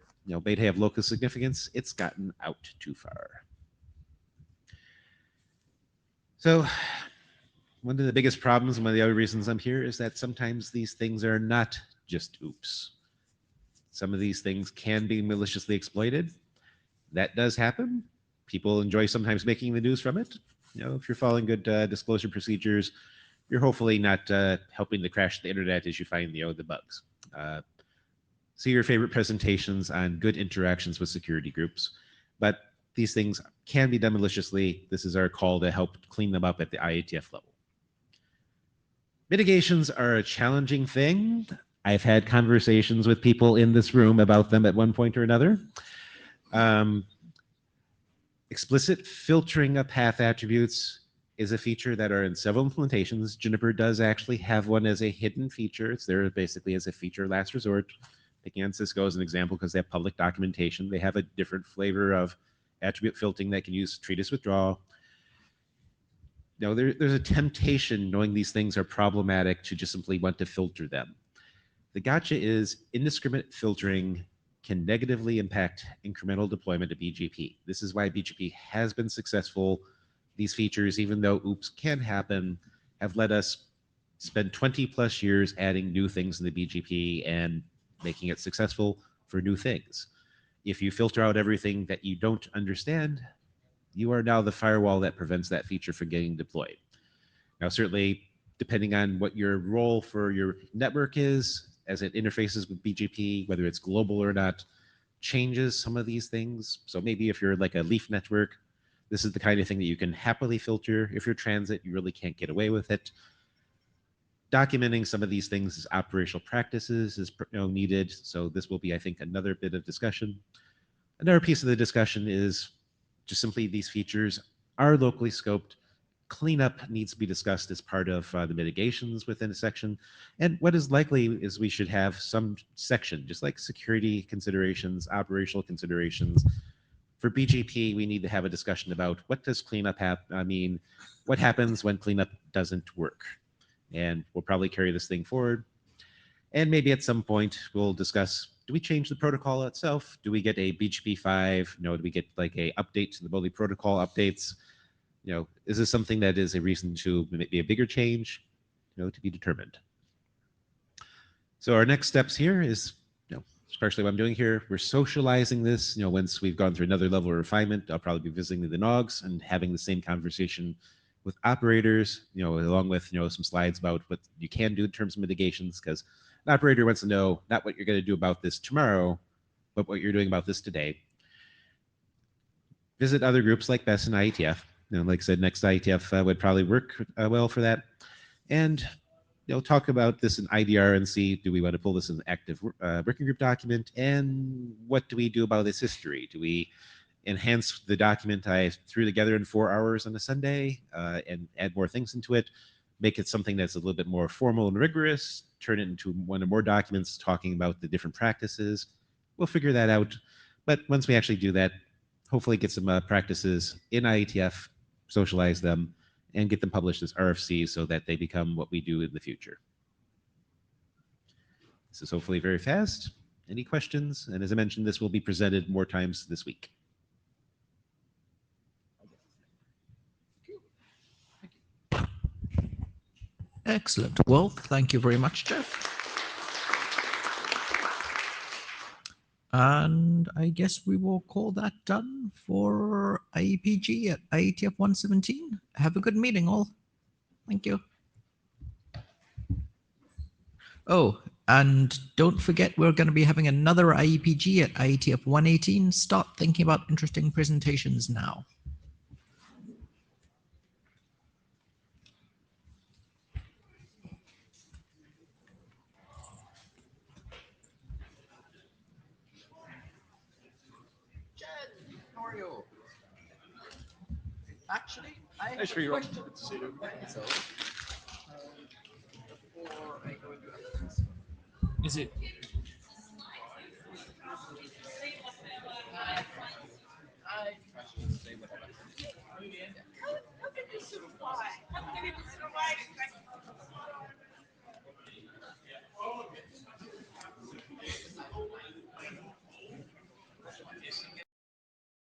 beta have local significance. It's gotten out too far. So one of the biggest problems and one of the other reasons I'm here is that sometimes these things are not just oops. Some of these things can be maliciously exploited. That does happen. People enjoy sometimes making the news from it. If you're following good disclosure procedures, you're hopefully not helping to crash the internet as you find the bugs. See your favorite presentations on good interactions with security groups. But these things can be done maliciously. This is our call to help clean them up at the IETF level. Mitigations are a challenging thing. I've had conversations with people in this room about them at one point or another. Explicit filtering of path attributes is a feature that are in several implementations. Juniper does actually have one as a hidden feature. It's there basically as a feature of last resort. Picking on Cisco as an example because they have public documentation. They have a different flavor of attribute filtering that can use treatise withdrawal. You know, there's a temptation, knowing these things are problematic, to just simply want to filter them. The gotcha is indiscriminate filtering can negatively impact incremental deployment of BGP. This is why BGP has been successful. These features, even though oops can happen, have let us spend 20 plus years adding new things in the BGP and making it successful for new things. If you filter out everything that you don't understand, you are now the firewall that prevents that feature from getting deployed. Now, certainly, depending on what your role for your network is, as it interfaces with BGP, whether it's global or not, changes some of these things. So maybe if you're like a leaf network, this is the kind of thing that you can happily filter. If you're transit, you really can't get away with it. Documenting some of these things as operational practices is needed. So this will be, I think, another bit of discussion. Another piece of the discussion is just simply these features are locally scoped. Cleanup needs to be discussed as part of the mitigations within a section. And what is likely is we should have some section, just like security considerations, operational considerations. For BGP, we need to have a discussion about what does cleanup mean, what happens when cleanup doesn't work. And we'll probably carry this thing forward. And maybe at some point we'll discuss, do we change the protocol itself? Do we get a BGP 5? Do we get like a update to the Bully protocol updates? Is this something that is a reason to maybe a bigger change, to be determined? So our next steps here is, partially what I'm doing here. We're socializing this. Once we've gone through another level of refinement, I'll probably be visiting the NOGs and having the same conversation with operators, along with, some slides about what you can do in terms of mitigations, because an operator wants to know not what you're going to do about this tomorrow, but what you're doing about this today. Visit other groups like BESS and IETF. Like I said, next IETF would probably work well for that. And talk about this in IDR and see, do we want to pull this in an active working group document? And what do we do about this history? Do we enhance the document I threw together in 4 hours on a Sunday and add more things into it? Make it something that's a little bit more formal and rigorous, turn it into one or more documents talking about the different practices. We'll figure that out. But once we actually do that, hopefully get some practices in IETF, socialize them, and get them published as RFCs so that they become what we do in the future. This is hopefully very fast. Any questions? And as I mentioned, this will be presented more times this week. Excellent. Well, thank you very much, Jeff. And I guess we will call that done for IEPG at IETF117. Have a good meeting, all. Thank you. Oh, and don't forget, we're going to be having another IEPG at IETF118. Start thinking about interesting presentations now. Actually, I have a question. Is it